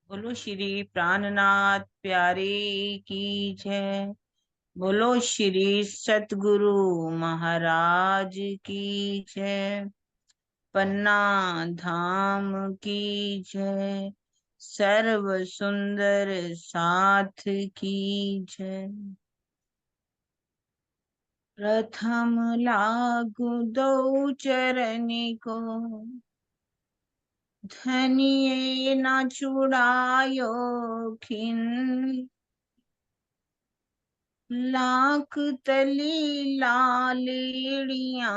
बोलो श्री प्राणनाथ प्यारे की जय। बोलो श्री सतगुरु महाराज की जय। पन्ना धाम की जय। सर्व सुंदर साथ की जय। प्रथम लागू दो चरण को, धनिये न छुड़ायो खिन। लाख तली लालेड़िया,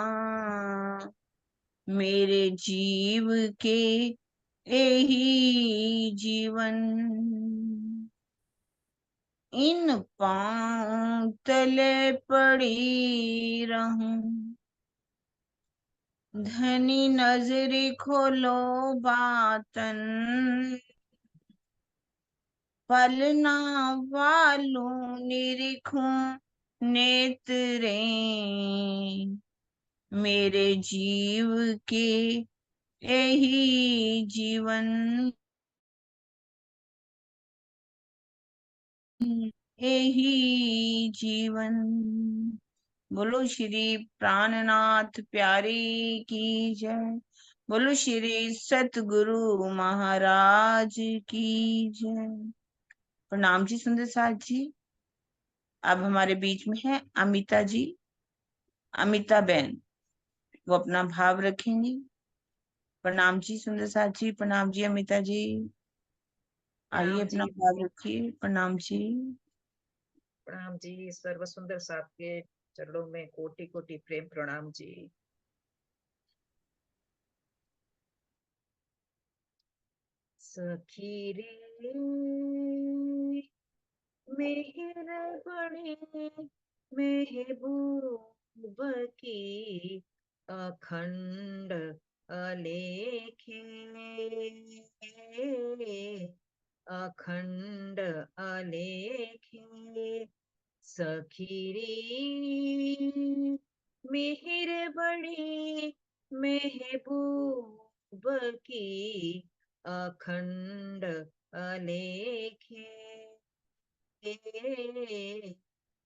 मेरे जीव के यही जीवन। इन पांव तले पड़ी रहूं, धनी नजरी खोलो बातन। पलना वालों निरीखूं नेत्रे, मेरे जीव के यही जीवन। यही जीवन। बोलो श्री प्राणनाथ प्यारे की जय। बोलो श्री सतगुरु महाराज की जय। प्रणाम जी सुंदर साथ जी। अब हमारे बीच में है अमिता जी, अमिता बहन। वो अपना भाव रखेंगी। प्रणाम जी सुंदर साथ जी। प्रणाम जी अमिता जी। आइए प्रणाम अपना जी। भाव रखिए। प्रणाम जी। प्रणाम जी। सर्व सुंदर साथ के चरणों में कोटि कोटि प्रेम प्रणाम जी। सखी रे मेहर बड़ी महबूब की अखंड अलेखे, अखंड अलेखे। सखीरी मेहर बड़ी महबूब की अखंड अलेखे,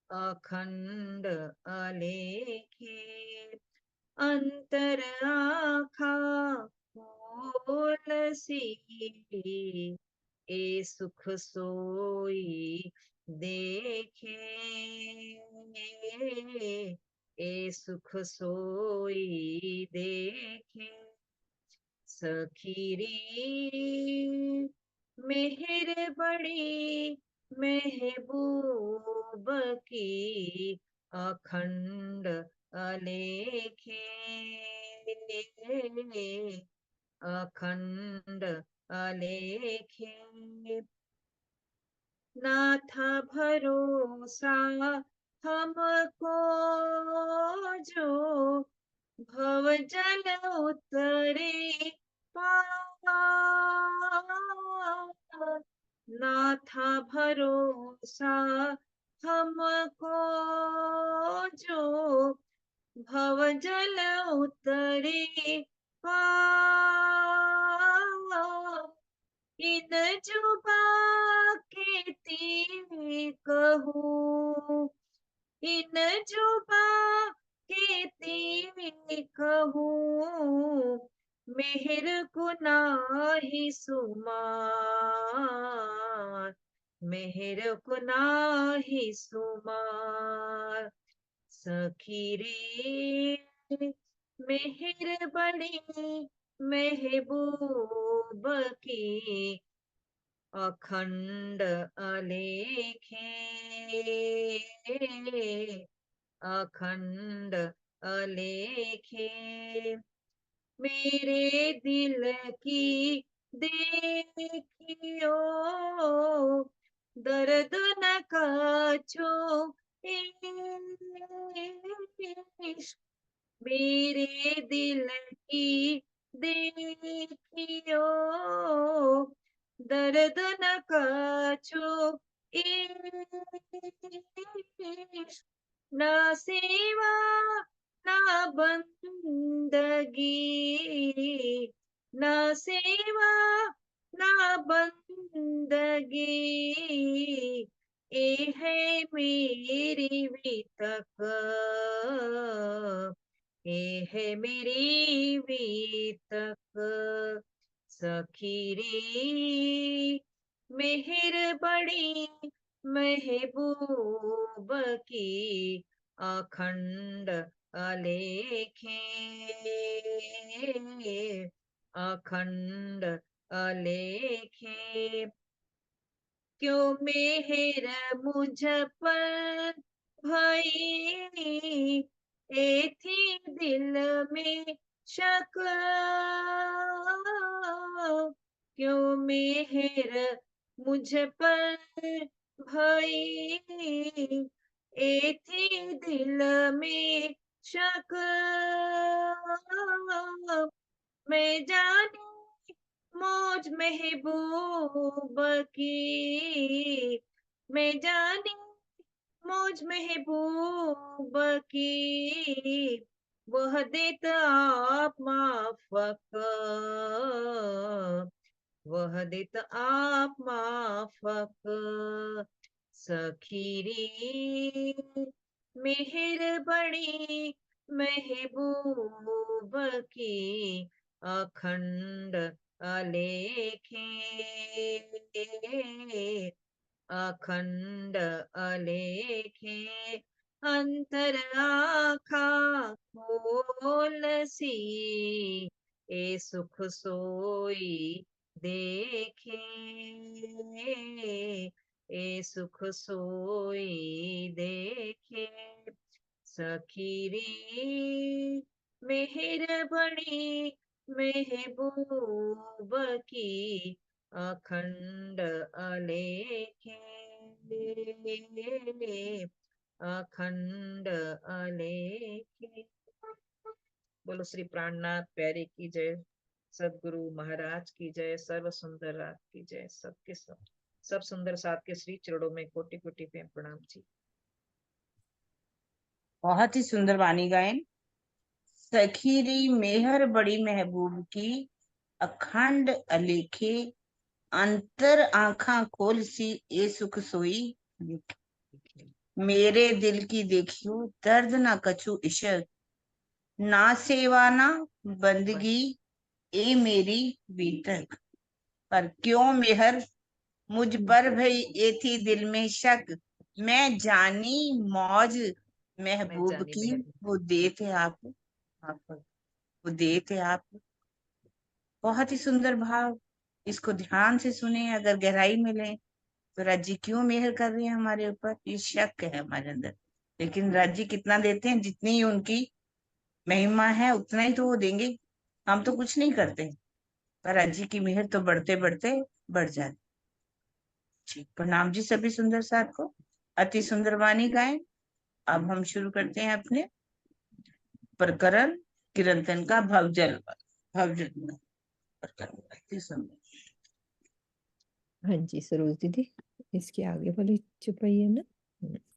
अखंड अलेखे। अंतर आखा खोल सी, ए सुख सोई देखे, ए सुख सोई देखे। सखीरी मेहर बड़ी महबूब की अखंड अलेखे, अखंड अलेखे। ना था भरोसा हमको जो भव जल उतरे पार, ना था भरोसा हमको जो भव जल उतरे पार। इन जुबा के तीर कहूँ, इन जुबा के तीर कहूँ, मेहर गुनाही सुमार, मेहर गुनाही सुमार। सखी रे मेहर बड़ी महबूब की अखंड अलेखे, अखंड अलेखे। मेरे दिल की देखियो दर्द न काछो इश्क, मेरे दिल की देखियो दर्द न काछो इश्क। ना सेवा ना बंदगी, ना सेवा ना बंदगी, ए है मेरी भी तक, ए है मेरी भी तक। सखी रे मेहर बड़ी महबूब की, अखंड अलेखे, अखंड अलेखे। क्यों मेहर मुझ पर भई, ए थी दिल में शक, क्यों मेहर मुझ पर भई, ए थी दिल में शक। मैं जानी मौज महबूब की, मैं जानी मौज महबूब की, वह देता आप माफक, वह देता आप माफक। सखी रे मेहर बड़ी महबूब की, अखंड अलेखे, अखंड अलेखे। अंतर आखा खोलसी, ए सुख सोई देखे, ए सुख सोई देखे। सखी रे मेहर बड़ी महबूब की, अखंड अलेखे, अखंड अलेखे। बोलो श्री प्राणनाथ प्यारे की जय, सदगुरु महाराज की जय, सर्व सुंदर रात की जय। सबके सब सुंदर साथ के श्री चरणों में कोटि कोटि प्रेम प्रणाम जी। बहुत ही सुंदर वाणी गायन। सखीरी मेहर बड़ी महबूब की, अखंड अलेखे, अंतर आँखा खोल सी, ए सुख सोई देखे। मेरे दिल की देखियो दर्द ना कछु इशक, ना सेवा ना बंदगी, ए मेरी बीतक। पर क्यों मेहर मुझ पर भई, ए थी दिल में शक, मैं जानी मौज मैं महबूब जानी की, मेहर, वो दे थे आप वो दे थे आप। बहुत ही सुंदर भाव। इसको ध्यान से सुने, अगर गहराई में लें तो राज्य क्यों मेहर कर रही है हमारे ऊपर, ये शक है हमारे अंदर। लेकिन राज्य कितना देते हैं, जितनी ही उनकी महिमा है उतना ही तो वो देंगे। हम तो कुछ नहीं करते, पर राज्य की मेहर तो बढ़ते बढ़ते बढ़ जाती। जी प्रणाम जी सभी सुंदर साथ को। अति सुंदर वाणी गाएं। अब हम शुरू करते हैं अपने प्रकरण कीर्तन का भवजल भवजल प्रकरण। अति सुंदर। हाँ जी सरोज दीदी, इसके आगे वाली चुपाई है ना।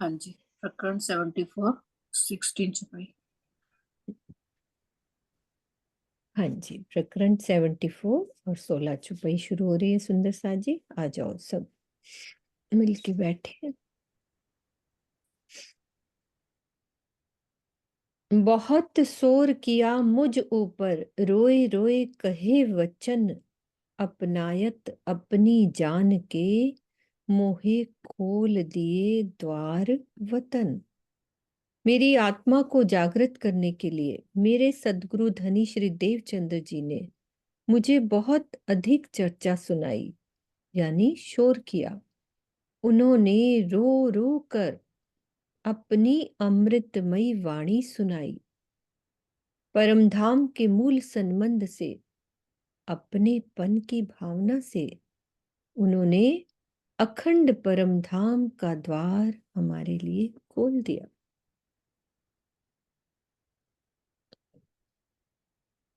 हाँ जी, प्रकरण 74 16 छपाई। हाँ जी, प्रकरण 74 और 16 छुपाई शुरू हो रही है। सुंदर सा जी आ जाओ, सब मिलके बैठे। बहुत शोर किया मुझ ऊपर, रोए रोए कहे वचन, अपनायत अपनी जान के, मोहे खोल दिए द्वार वतन। मेरी आत्मा को जागृत करने के लिए मेरे सदगुरु धनी श्री देवचंद्र जी ने मुझे बहुत अधिक चर्चा सुनाई, यानी शोर किया। उन्होंने रो रो कर अपनी अमृतमयी वाणी सुनाई। परमधाम के मूल संबंध से, अपनेपन की भावना से उन्होंने अखंड परमधाम का द्वार हमारे लिए खोल दिया।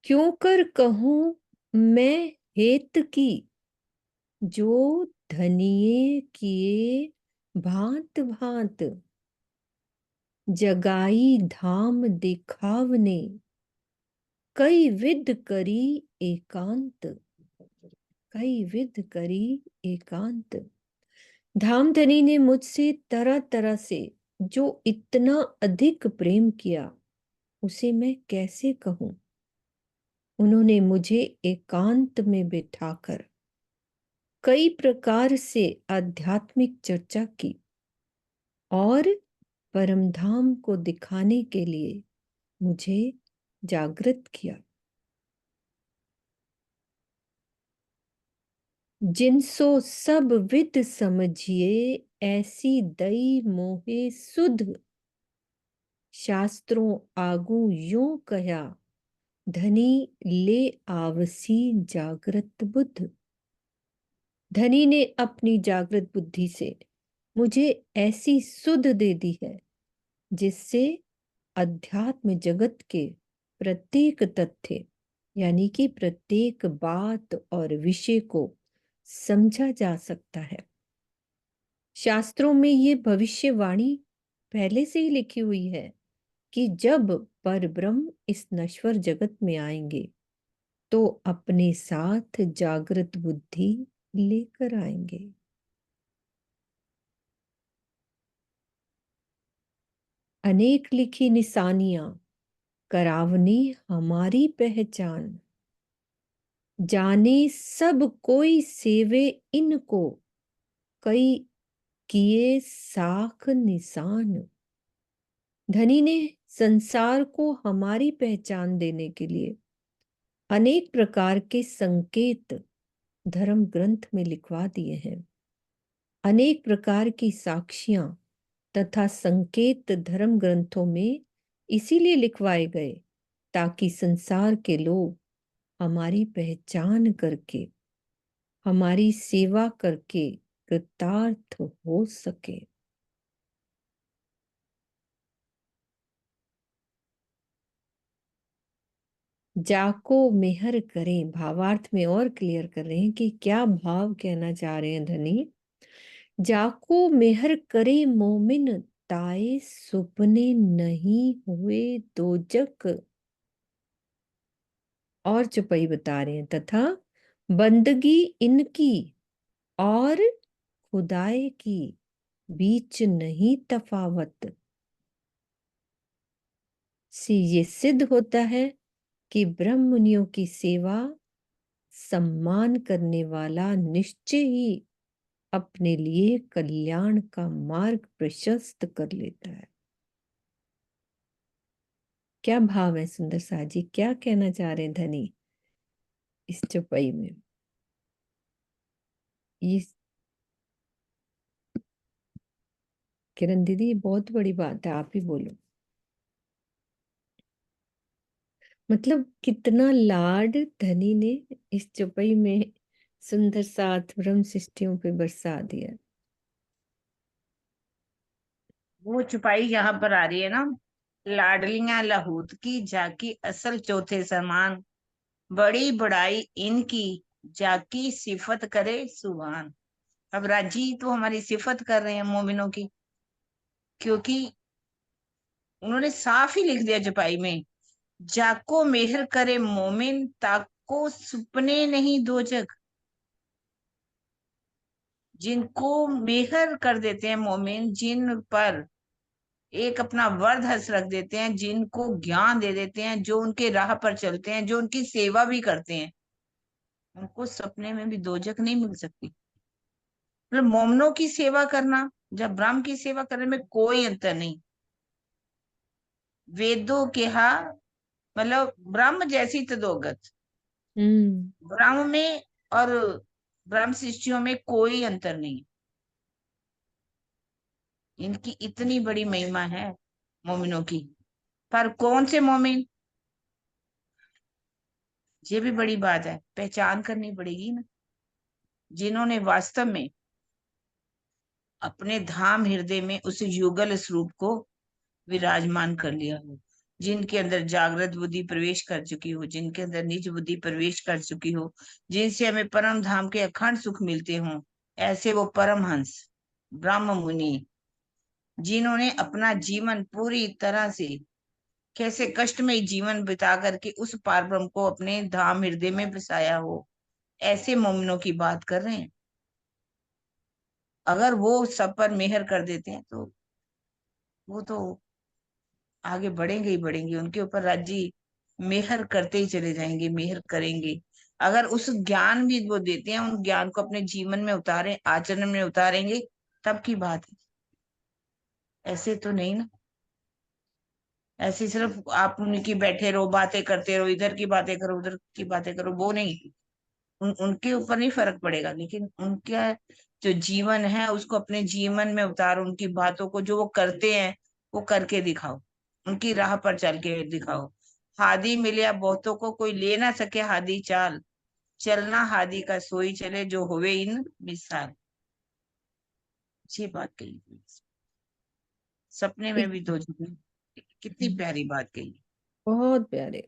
क्यों कर कहूं मैं हेत की, जो धनिये किए भांत भांत, जगाई धाम दिखावने, कई विध करी एकांत। कई विध करी एकांत। धामधनी ने मुझसे तरह तरह से जो इतना अधिक प्रेम किया, उसे मैं कैसे कहूं। उन्होंने मुझे एकांत में बिठाकर कई प्रकार से आध्यात्मिक चर्चा की और परमधाम को दिखाने के लिए मुझे जागृत किया। जिनसो सब विद समझिए, ऐसी दई मोहे सुध। शास्त्रों आगू यूं कहा, धनी ले आवसी जागृत बुद्ध। धनी ने अपनी जागृत बुद्धि से मुझे ऐसी सुध दे दी है जिससे अध्यात्म जगत के प्रत्येक तथ्य यानी कि प्रत्येक बात और विषय को समझा जा सकता है। शास्त्रों में ये भविष्यवाणी पहले से ही लिखी हुई है कि जब परब्रह्म इस नश्वर जगत में आएंगे तो अपने साथ जागृत बुद्धि लेकर आएंगे। अनेक लिखी निशानियां करावनी हमारी पहचान। जाने सब कोई सेवे इनको, कई किए साख निशान। धनी ने संसार को हमारी पहचान देने के लिए अनेक प्रकार के संकेत धर्म ग्रंथ में लिखवा दिए हैं। अनेक प्रकार की साक्षियां तथा संकेत धर्म ग्रंथों में इसीलिए लिखवाए गए ताकि संसार के लोग हमारी पहचान करके, हमारी सेवा करके कृतार्थ हो सके। जाको मेहर करें, भावार्थ में और क्लियर कर रहे हैं कि क्या भाव कहना चाह रहे हैं धनी। जाको मेहर करे मोमिन, ताए सुपने नहीं हुए दोजक। और चौपाई बता रहे हैं, तथा बंदगी इनकी और खुदाए की बीच नहीं तफावत। से ये सिद्ध होता है कि ब्रह्म मुनियों की सेवा सम्मान करने वाला निश्चय ही अपने लिए कल्याण का मार्ग प्रशस्त कर लेता है। क्या भाव है सुंदर सा जी, क्या कहना चाह रहे हैं धनी इस चौपाई में। ये किरण दीदी, ये बहुत बड़ी बात है, आप ही बोलो। मतलब कितना लाड धनी ने इस चौपाई में सुंदर साथ ब्रह्म सृष्टियों पे बरसा दिया। वो छुपाई यहाँ पर आ रही है ना, लाडलियां लहूत की जाकी असल चौथे समान, बड़ी बड़ाई इनकी जाकी सिफत करे सुभान। अब राजी तो हमारी सिफत कर रहे हैं मोमिनों की, क्योंकि उन्होंने साफ ही लिख दिया छुपाई में, जाको मेहर करे मोमिन, ताको सुपने नहीं दो जग। जिनको मेहर कर देते हैं मोमिन, जिन पर एक अपना वर्द हंस रख देते हैं, जिनको ज्ञान दे देते हैं, जो उनके राह पर चलते हैं, जो उनकी सेवा भी करते हैं, उनको सपने में भी दोजक नहीं मिल सकती। मतलब मोमनों की सेवा करना जब ब्रह्म की सेवा करने में कोई अंतर नहीं। वेदों के हा मतलब ब्रह्म जैसी तदोगत, ब्रह्म में और ब्रह्म सृष्टियों में कोई अंतर नहीं। इनकी इतनी बड़ी महिमा है मोमिनों की। पर कौन से मोमिन, ये भी बड़ी बात है, पहचान करनी पड़ेगी ना। जिन्होंने वास्तव में अपने धाम हृदय में उस युगल स्वरूप को विराजमान कर लिया हो, जिनके अंदर जागृत बुद्धि प्रवेश कर चुकी हो, जिनके अंदर निज बुद्धि प्रवेश कर चुकी हो, जिनसे हमें परम धाम के अखंड सुख मिलते हो, ऐसे वो परमहंस ब्रह्म मुनि, जिन्होंने अपना जीवन पूरी तरह से कैसे कष्टमय जीवन बिता करके उस पार ब्रह्म को अपने धाम हृदय में बसाया हो, ऐसे मोमिनों की बात कर रहे हैं। अगर वो सब पर मेहर कर देते हैं तो वो तो आगे बढ़ेंगे ही बढ़ेंगे, उनके ऊपर राज्य मेहर करते ही चले जाएंगे, मेहर करेंगे। अगर उस ज्ञान भी वो देते हैं, उन ज्ञान को अपने जीवन में उतारे, आचरण में उतारेंगे, तब की बात है। ऐसे तो नहीं ना, ऐसे सिर्फ आप उनकी बैठे रहो, बातें करते रहो, इधर की बातें करो, उधर की बातें करो, वो नहीं। उनके ऊपर नहीं फर्क पड़ेगा, लेकिन उनका जो जीवन है उसको अपने जीवन में उतारो, उनकी बातों को जो वो करते हैं वो करके दिखाओ, उनकी राह पर चल के दिखाओ। हादी मिले बहुतों को, कोई ले ना सके हादी चाल, चलना हादी का सोई चले, जो हुए इन मिसाल। अच्छी बात कही, सपने में एक भी तो कितनी प्यारी बात कही। बहुत प्यारे।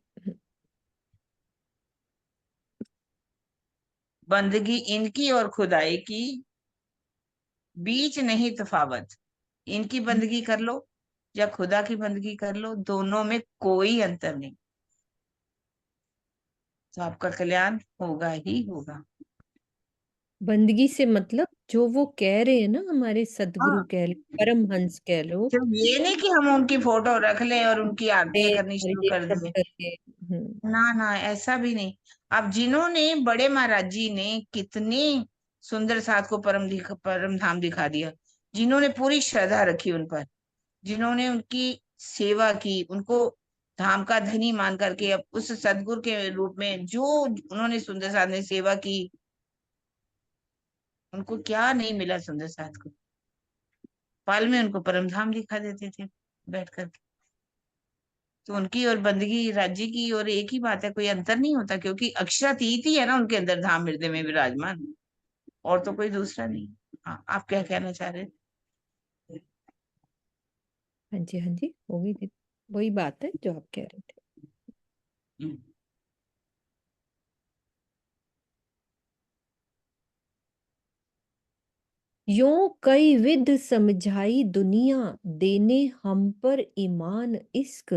बंदगी इनकी और खुदाई की बीच नहीं तफावत, इनकी बंदगी कर लो या खुदा की बंदगी कर लो, दोनों में कोई अंतर नहीं, तो आपका कल्याण होगा ही होगा। बंदगी से मतलब जो वो कह रहे हैं ना, हमारे सदगुरु हाँ, कह लो, परमहंस कह लो, सिर्फ ये नहीं कि हम उनकी फोटो रख लें और उनकी आरतियां करनी और शुरू ये कर सब दें। करके। ना ना, ऐसा भी नहीं। अब जिन्होंने, बड़े महाराज जी ने कितने सुंदर साथ को परम धाम दिखा दिया, जिन्होंने पूरी श्रद्धा रखी उन पर, जिन्होंने उनकी सेवा की, उनको धाम का धनी मान करके, अब उस सदगुरु के रूप में जो उन्होंने सुंदर साथ ने सेवा की, उनको क्या नहीं मिला सुंदर साथ को, पल में उनको परम धाम दिखा देते थे बैठ करके। तो उनकी और बंदगी राज्य की और एक ही बात है, कोई अंतर नहीं होता, क्योंकि अक्षरातीत ही है ना उनके अंदर, धाम हृदय में विराजमान, और तो कोई दूसरा नहीं। हाँ, आप क्या कहना चाह रहे थे? हाँ जी, हाँ जी, होगी दीदी, वही बात है जो आप कह रहे थे। हम्म। यों कई विध समझाई दुनिया, देने हम पर ईमान इश्क,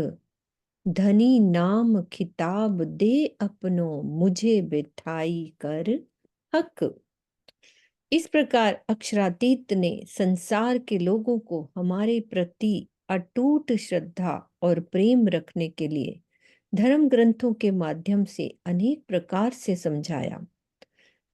धनी नाम खिताब दे अपनो, मुझे बिठाई कर हक। इस प्रकार अक्षरातीत ने संसार के लोगों को हमारे प्रति अटूट श्रद्धा और प्रेम रखने के लिए धर्म ग्रंथों के माध्यम से अनेक प्रकार से समझाया।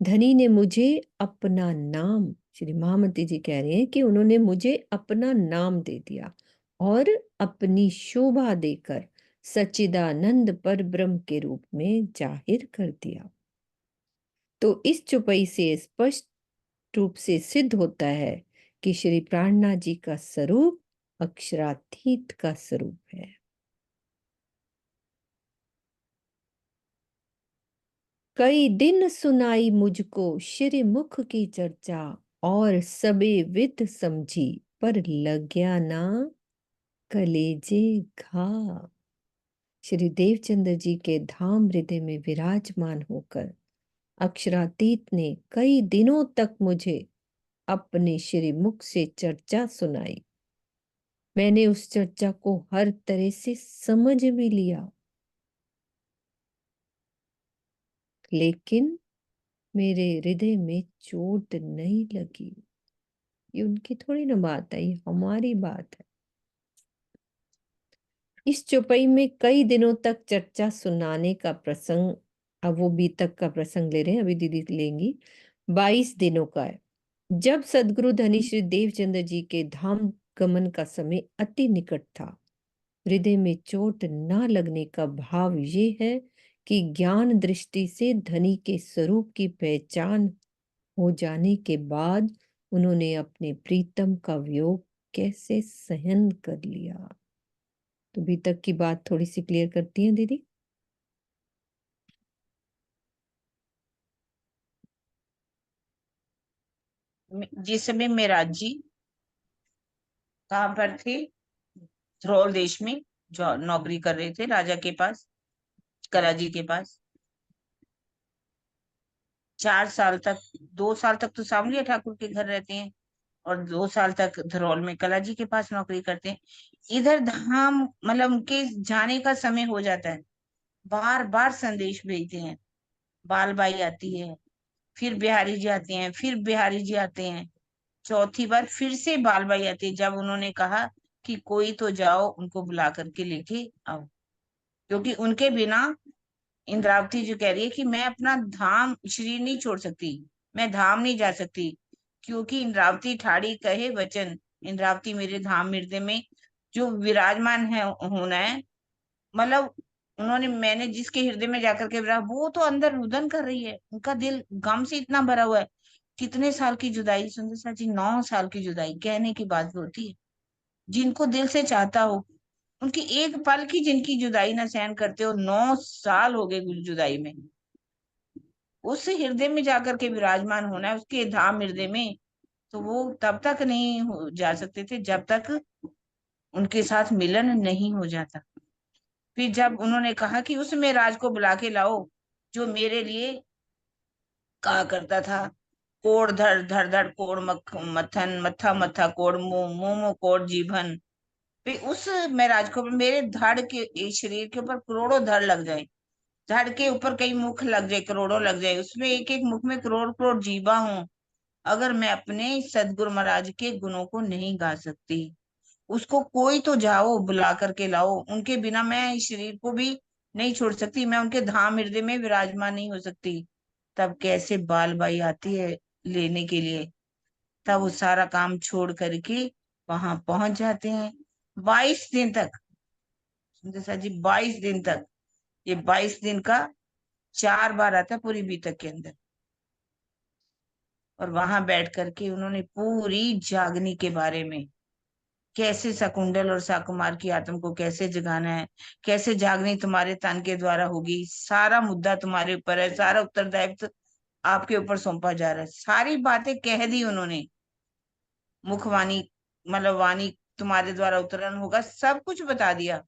धनी ने मुझे अपना नाम, श्री महामती जी कह रहे हैं कि उन्होंने मुझे अपना नाम दे दिया और अपनी शोभा देकर सच्चिदानंद पर ब्रह्म के रूप में जाहिर कर दिया। तो इस चौपाई से स्पष्ट रूप से सिद्ध होता है कि श्री प्राणनाथ जी का स्वरूप अक्षरातीत का स्वरूप है। कई दिन सुनाई मुझको श्री मुख की चर्चा, और सबे विध समझी पर लग्या ना कलेजे घा। श्री देवचंद्र जी के धाम हृदय में विराजमान होकर अक्षरातीत ने कई दिनों तक मुझे अपने श्री मुख से चर्चा सुनाई। मैंने उस चर्चा को हर तरह से समझ भी लिया, लेकिन मेरे हृदय में चोट नहीं लगी। ये उनकी थोड़ी ना बात है, ये हमारी बात है। इस चौपाई में कई दिनों तक चर्चा सुनाने का प्रसंग, अब वो बीतक का प्रसंग ले रहे हैं, अभी दीदी लेंगी। 22 दिनों का है। जब सदगुरु धनी श्री देवचंद्र जी के धाम गमन का समय अति निकट था, हृदय में चोट ना लगने का भाव ये है कि ज्ञान दृष्टि से धनी के स्वरूप की पहचान हो जाने के बाद उन्होंने अपने प्रीतम का वियोग कैसे सहन कर लिया। तो अभी तक की बात थोड़ी सी क्लियर करती हैं दीदी। जिस समय मेराज जी कहाँ पर थे, ध्रोल देश में जो नौकरी कर रहे थे राजा के पास, कलाजी के पास, 4 साल तक, 2 साल तक तो सांवलिया ठाकुर के घर रहते हैं, और 2 साल तक धरौल में कलाजी के पास नौकरी करते हैं। इधर धाम मतलब उनके जाने का समय हो जाता है, बार बार संदेश भेजते हैं, बाल बाई आती है, फिर बिहारी जी आते हैं, फिर बिहारी जी आते हैं। चौथी बार फिर से बालबाई आती है, जब उन्होंने कहा कि कोई तो जाओ उनको बुला करके लेके आओ, क्योंकि उनके बिना इंद्रावती जो कह रही है कि मैं अपना धाम शरीर नहीं छोड़ सकती, मैं धाम नहीं जा सकती, क्योंकि इंद्रावती ठाड़ी कहे वचन, इंद्रावती मेरे धाम हृदय में जो विराजमान है होना है, मतलब उन्होंने, मैंने जिसके हृदय में जाकर के विराज, वो तो अंदर रुदन कर रही है, उनका दिल गम से इतना भरा हुआ है। कितने साल की जुदाई सुंदर सा जी, 9 साल की जुदाई कहने की बात होती है। जिनको दिल से चाहता हो, उनकी एक पल की जिनकी जुदाई ना सहन करते हो, 9 साल हो गए जुदाई में, उस हृदय में जाकर के विराजमान होना है, उसके धाम हृदय में, तो वो तब तक नहीं जा सकते थे जब तक उनके साथ मिलन नहीं हो जाता। फिर जब उन्होंने कहा कि उस राज को बुला के लाओ जो मेरे लिए कहा करता था, कोड़ धड़ धड़ धड़ कोड़ मथन मत्था मत्था कोड़ मुंह मुंह मुंह कोड़ जीभन, फिर उस राज को मेरे धड़ के शरीर के ऊपर करोड़ों धड़ लग जाए, धड़ के ऊपर कई मुख लग जाए, करोड़ों लग जाए, उसमें एक एक मुख में करोड़ करोड़ जीवा हूं, अगर मैं अपने सदगुरु महाराज के गुणों को नहीं गा सकती, उसको कोई तो जाओ बुला करके लाओ, उनके बिना मैं इस शरीर को भी नहीं छोड़ सकती, मैं उनके धाम हृदय में विराजमान नहीं हो सकती। तब कैसे बाल बाई आती है लेने के लिए, तब वो सारा काम छोड़ करके वहां पहुंच जाते हैं। 22 दिन तक सुंदर सा जी, 22 दिन तक, ये 22 दिन का 4 बार आता है पूरी बीतक के अंदर। और वहां बैठ करके उन्होंने पूरी जागनी के बारे में, कैसे शकुंडल और साकुमार की आत्म को कैसे जगाना है, कैसे जागनी तुम्हारे तन के द्वारा होगी, सारा मुद्दा तुम्हारे ऊपर है, सारा उत्तरदायित्व आपके ऊपर सौंपा जा रहा है, सारी बातें कह दी उन्होंने, मुखवाणी मतलब वाणी तुम्हारे द्वारा उतरण होगा, सब कुछ बता दिया।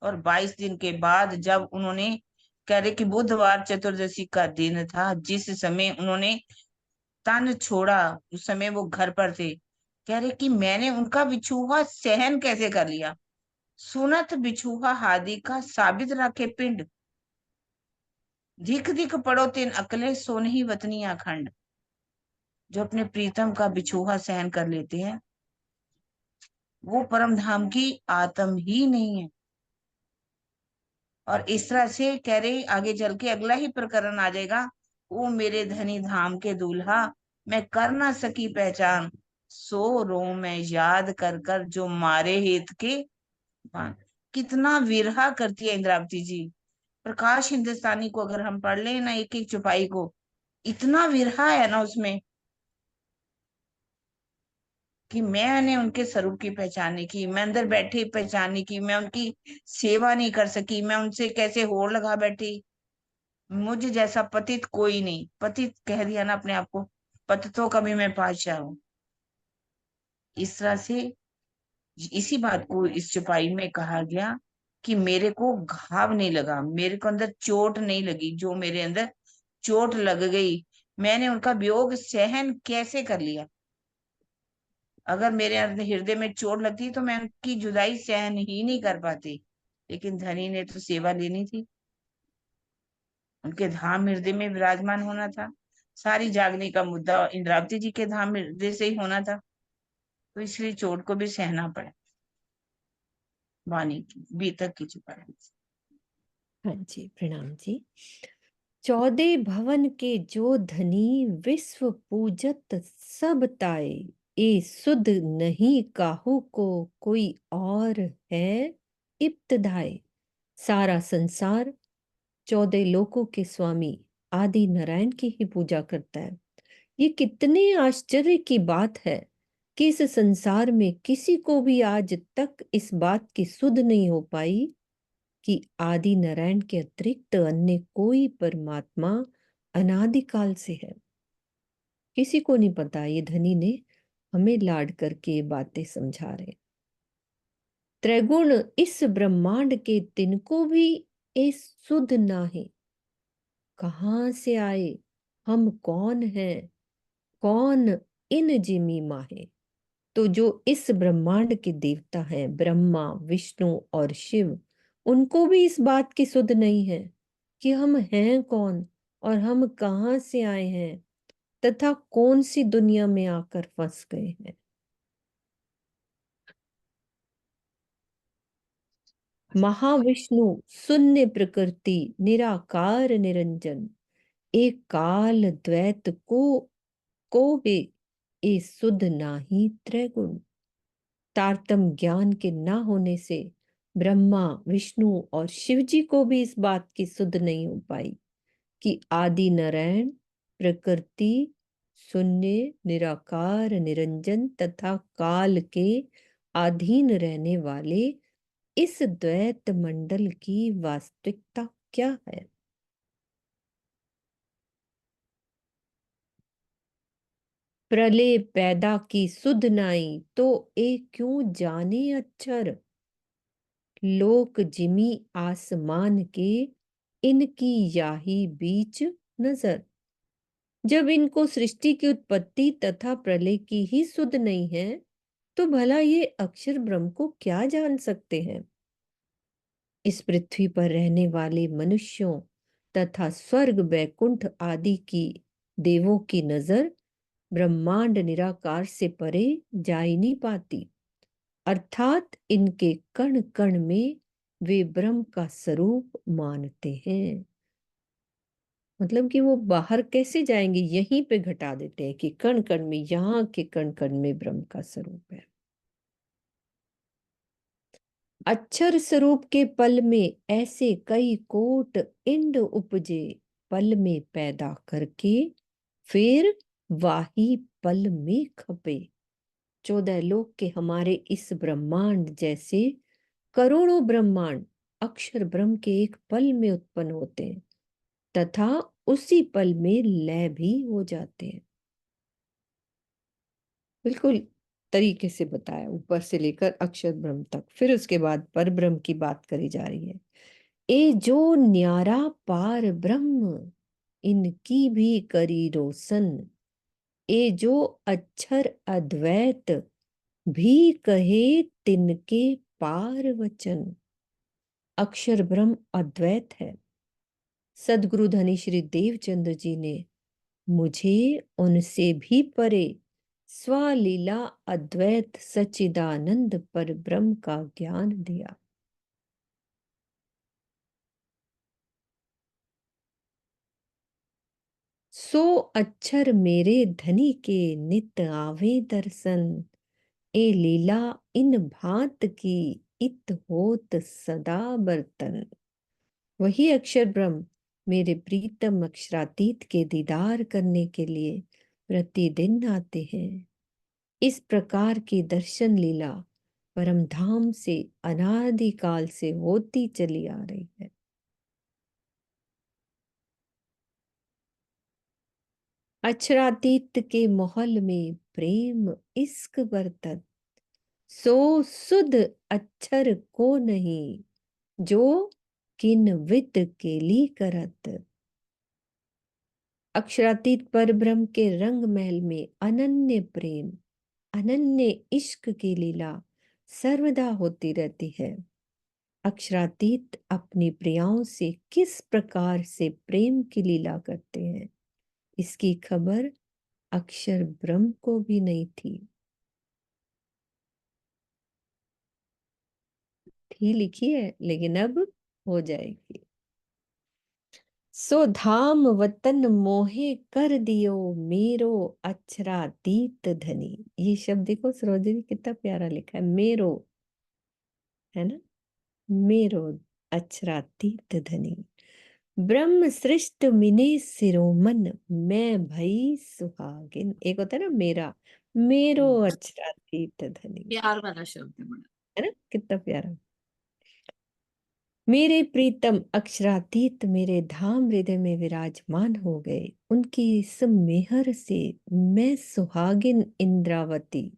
और 22 दिन के बाद जब उन्होंने, कह रहे कि बुधवार चतुर्दशी का दिन था, जिस समय उन्होंने तन छोड़ा, उस समय वो घर पर थे, कह रहे कि मैंने उनका बिछुआ सहन कैसे कर लिया, सुनत बिछुआ हादी का साबित रखे पिंड, धिक धिक पड़ो तिन अकले सोनही वतनी अखंड। जो अपने प्रीतम का बिछुआ सहन कर लेते हैं, वो परम धाम की आत्म ही नहीं है। और इस तरह से कह रहे, आगे चल के अगला ही प्रकरण आ जाएगा, ओ मेरे धनी धाम के दूल्हा, मैं कर ना सकी पहचान, सो रो मैं याद कर कर जो मारे हेत के बाण। कितना विरहा करती है इंद्रावती जी। प्रकाश हिंदुस्तानी को अगर हम पढ़ लें ना, एक एक चौपाई को, इतना विरहा है ना उसमें, कि मैंने उनके स्वरूप की पहचानने की, मैं अंदर बैठी पहचानने की, मैं उनकी सेवा नहीं कर सकी, मैं उनसे कैसे होड़ लगा बैठी, मुझ जैसा पतित कोई नहीं, पतित कह दिया ना अपने आप को, पतितों का भी मैं पातशाह हूँ। इस तरह से इसी बात को इस चौपाई में कहा गया कि मेरे को घाव नहीं लगा, मेरे को अंदर चोट नहीं लगी, जो मेरे अंदर चोट लग गई, मैंने उनका वियोग सहन कैसे कर लिया। अगर मेरे अंदर हृदय में चोट लगती तो मैं उनकी जुदाई सहन ही नहीं कर पाती, लेकिन धनी ने तो सेवा लेनी थी, उनके धाम हृदय में विराजमान होना था, सारी जागने का मुद्दा इंद्रावती जी के धाम हृदय से ही होना था, तो इसलिए चोट को भी सहना पड़ा। वाणी की बीतक की चुपाई। हाँ जी, प्रणाम जी। 14 भवन के जो धनी, विश्व पूजत सब ताए, ए सुध नहीं काहू को कोई और है इब्तदाए। सारा संसार 14 लोकों के स्वामी आदि नारायण की ही पूजा करता है। ये कितने आश्चर्य की बात है कि इस संसार में किसी को भी आज तक इस बात की सुध नहीं हो पाई कि आदि नारायण के अतिरिक्त अन्य कोई परमात्मा अनादिकाल से है। किसी को नहीं पता। ये धनी ने हमें लाड करके ये बातें समझा रहे। त्रैगुण इस ब्रह्मांड के तिनको भी ये सुध ना है। कहाँ से आए, हम कौन हैं, कौन इन जिमी माहे। तो जो इस ब्रह्मांड के देवता हैं, ब्रह्मा विष्णु और शिव, उनको भी इस बात की सुध नहीं है कि हम हैं कौन और हम कहाँ से आए हैं तथा कौन सी दुनिया में आकर फंस गए हैं। महाविष्णु शून्य प्रकृति निराकार निरंजन, एक काल द्वैत को है ए सुध नाही त्रैगुण। तारतम ज्ञान के ना होने से ब्रह्मा विष्णु और शिव जी को भी इस बात की सुध नहीं हो पाई कि आदि नारायण प्रकृति शून्य निराकार निरंजन तथा काल के अधीन रहने वाले इस द्वैत मंडल की वास्तविकता क्या है। प्रलय पैदा की सुध नाई तो ए क्यों जाने अक्षर। लोक जिमी आसमान के इनकी याही बीच नजर। जब इनको सृष्टि की उत्पत्ति तथा प्रलय की ही सुध नहीं है तो भला ये अक्षर ब्रह्म को क्या जान सकते हैं। इस पृथ्वी पर रहने वाले मनुष्यों तथा स्वर्ग वैकुंठ आदि की देवों की नजर ब्रह्मांड निराकार से परे जा ही नहीं पाती, अर्थात इनके कण कण में वे ब्रह्म का स्वरूप मानते हैं। मतलब कि वो बाहर कैसे जाएंगे, यहीं पे घटा देते हैं कि कण कण में, यहाँ के कण कण में ब्रह्म का स्वरूप है। अक्षर स्वरूप के पल में ऐसे कई कोट इंड उपजे, पल में पैदा करके फिर वाही पल में खपे। 14 लोक के हमारे इस ब्रह्मांड जैसे करोड़ों ब्रह्मांड अक्षर ब्रह्म के एक पल में उत्पन्न होते हैं तथा उसी पल में लय भी हो जाते हैं। बिल्कुल तरीके से बताया, ऊपर से लेकर अक्षर ब्रह्म तक। फिर उसके बाद पर ब्रह्म की बात करी जा रही है। ए जो न्यारा पार ब्रह्म इनकी भी करी रोशन, ए जो अक्षर अद्वैत भी कहे तिनके पार वचन। अक्षर ब्रह्म अद्वैत है। सदगुरु धनी श्री देवचंद्र जी ने मुझे उनसे भी परे स्वलीला अद्वैत सच्चिदानंद पर ब्रह्म का ज्ञान दिया। सो अक्षर मेरे धनी के नित आवे दर्शन, ए लीला इन भांत की इत होत सदा बर्तन। वही अक्षर ब्रह्म मेरे प्रीतम अक्षरातीत के दीदार करने के लिए प्रतिदिन आते हैं। इस प्रकार की दर्शन लीला परम धाम से अनादिकाल से होती चली आ रही है। अक्षरातीत के महल में प्रेम इश्क बरतत, सो सुध अक्षर को नहीं जो किन विद केली करत। अक्षरातीत पर ब्रह्म के रंग महल में अनन्य प्रेम अनन्य इश्क की लीला सर्वदा होती रहती है। अक्षरातीत अपनी प्रियाओं से किस प्रकार से प्रेम की लीला करते हैं, इसकी खबर अक्षर ब्रह्म को भी नहीं थी। लिखी है लेकिन अब हो जाएगी। सो धाम वतन मोहे कर दियो मेरो अक्षरातीत धनी। ये शब्द देखो सरोजनी कितना प्यारा लिखा है, मेरो, है ना, मेरो अक्षरातीत धनी। ब्रह्म सृष्ट मिने सिरोमन, मैं भई सुहागिन। एक होता है ना मेरा, मेरो अक्षरातीत धनी, प्यार वाला शब्द है बड़ा। है ना, कितना प्यारा। मेरे प्रीतम अक्षरातीत मेरे धाम हृदय में विराजमान हो गए। उनकी इस मेहर से मैं सुहागिन इंद्रावती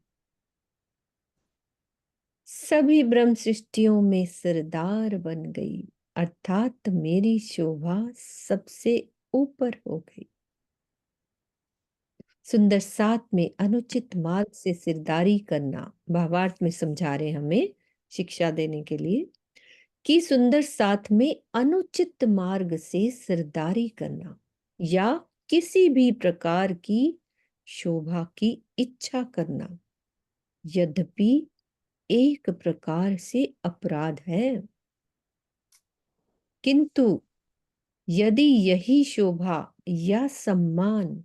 सभी ब्रह्म सृष्टियों में सरदार बन गई, अर्थात मेरी शोभा सबसे ऊपर हो गई। सुंदर 7 में अनुचित मार्ग से सिरदारी करना, भावार्थ में समझा रहे हमें शिक्षा देने के लिए कि सुंदर 7 में अनुचित मार्ग से सिरदारी करना या किसी भी प्रकार की शोभा की इच्छा करना, यद्यपि एक प्रकार से अपराध है, किंतु यदि यही शोभा या सम्मान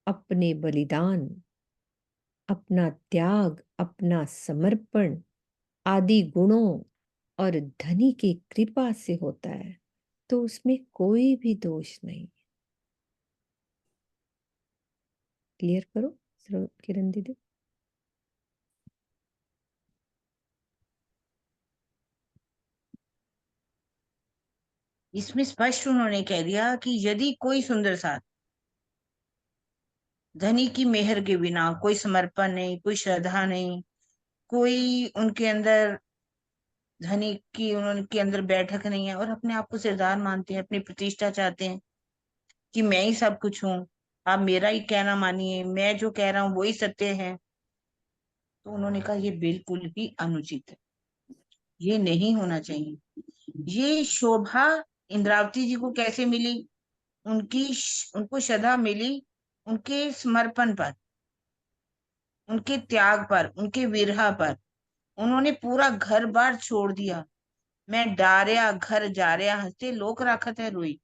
अपने बलिदान, अपना त्याग, अपना समर्पण आदि गुणों और धनी की कृपा से होता है, तो उसमें कोई भी दोष नहीं। क्लियर करो किरण दीदी। इसमें स्पष्ट उन्होंने कह दिया कि यदि कोई सुंदर साथ धनी की मेहर के बिना, कोई समर्पण नहीं, कोई श्रद्धा नहीं, कोई उनके अंदर धनी की उनके अंदर बैठक नहीं है, और अपने आप को सरदार मानते हैं, अपनी प्रतिष्ठा चाहते हैं कि मैं ही सब कुछ हूँ, आप मेरा ही कहना मानिए, मैं जो कह रहा हूँ वही सत्य है, तो उन्होंने कहा ये बिल्कुल ही अनुचित है, ये नहीं होना चाहिए। ये शोभा इंद्रावती जी को कैसे मिली? उनको श्रद्धा मिली उनके समर्पण पर, उनके त्याग पर, उनके विरह पर। उन्होंने पूरा घर बार छोड़ दिया। मैं डारिया घर जा रहा हंसते लोक राखत है रोई।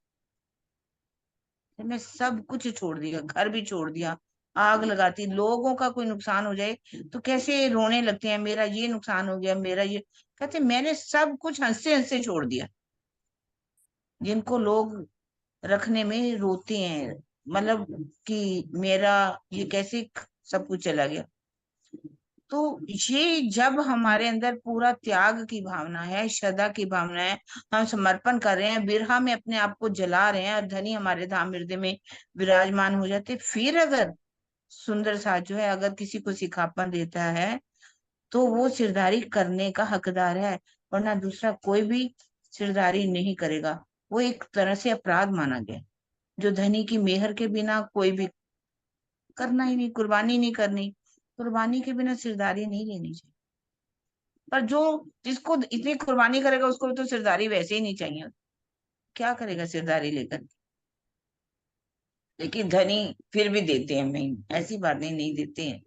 मैं सब कुछ छोड़ दिया, घर भी छोड़ दिया, आग लगाती। लोगों का कोई नुकसान हो जाए तो कैसे रोने लगते हैं, मेरा ये नुकसान हो गया, मेरा ये। कहते मैंने सब कुछ हंसते हंसते छोड़ दिया। जिनको लोग रखने में रोते हैं, मतलब कि मेरा ये कैसे सब कुछ चला गया। तो ये जब हमारे अंदर पूरा त्याग की भावना है, श्रद्धा की भावना है, हम समर्पण कर रहे हैं, बिरहा में अपने आप को जला रहे हैं, और धनी हमारे धाम हृदय में विराजमान हो जाते, फिर अगर सुंदर साथ जो है अगर किसी को सिखापन देता है तो वो सिरदारी करने का हकदार है, वरना दूसरा कोई भी सिरदारी नहीं करेगा। वो एक तरह से अपराध माना गया। जो धनी की मेहर के बिना कोई भी करना ही नहीं, कुर्बानी नहीं करनी, कुर्बानी के बिना सिरदारी नहीं लेनी चाहिए। पर जो जिसको इतनी कुर्बानी करेगा उसको तो सिरदारी वैसे ही नहीं चाहिए, क्या करेगा सिरदारी लेकर। लेकिन धनी फिर भी देते हैं, नहीं ऐसी बात नहीं, नहीं देते हैं।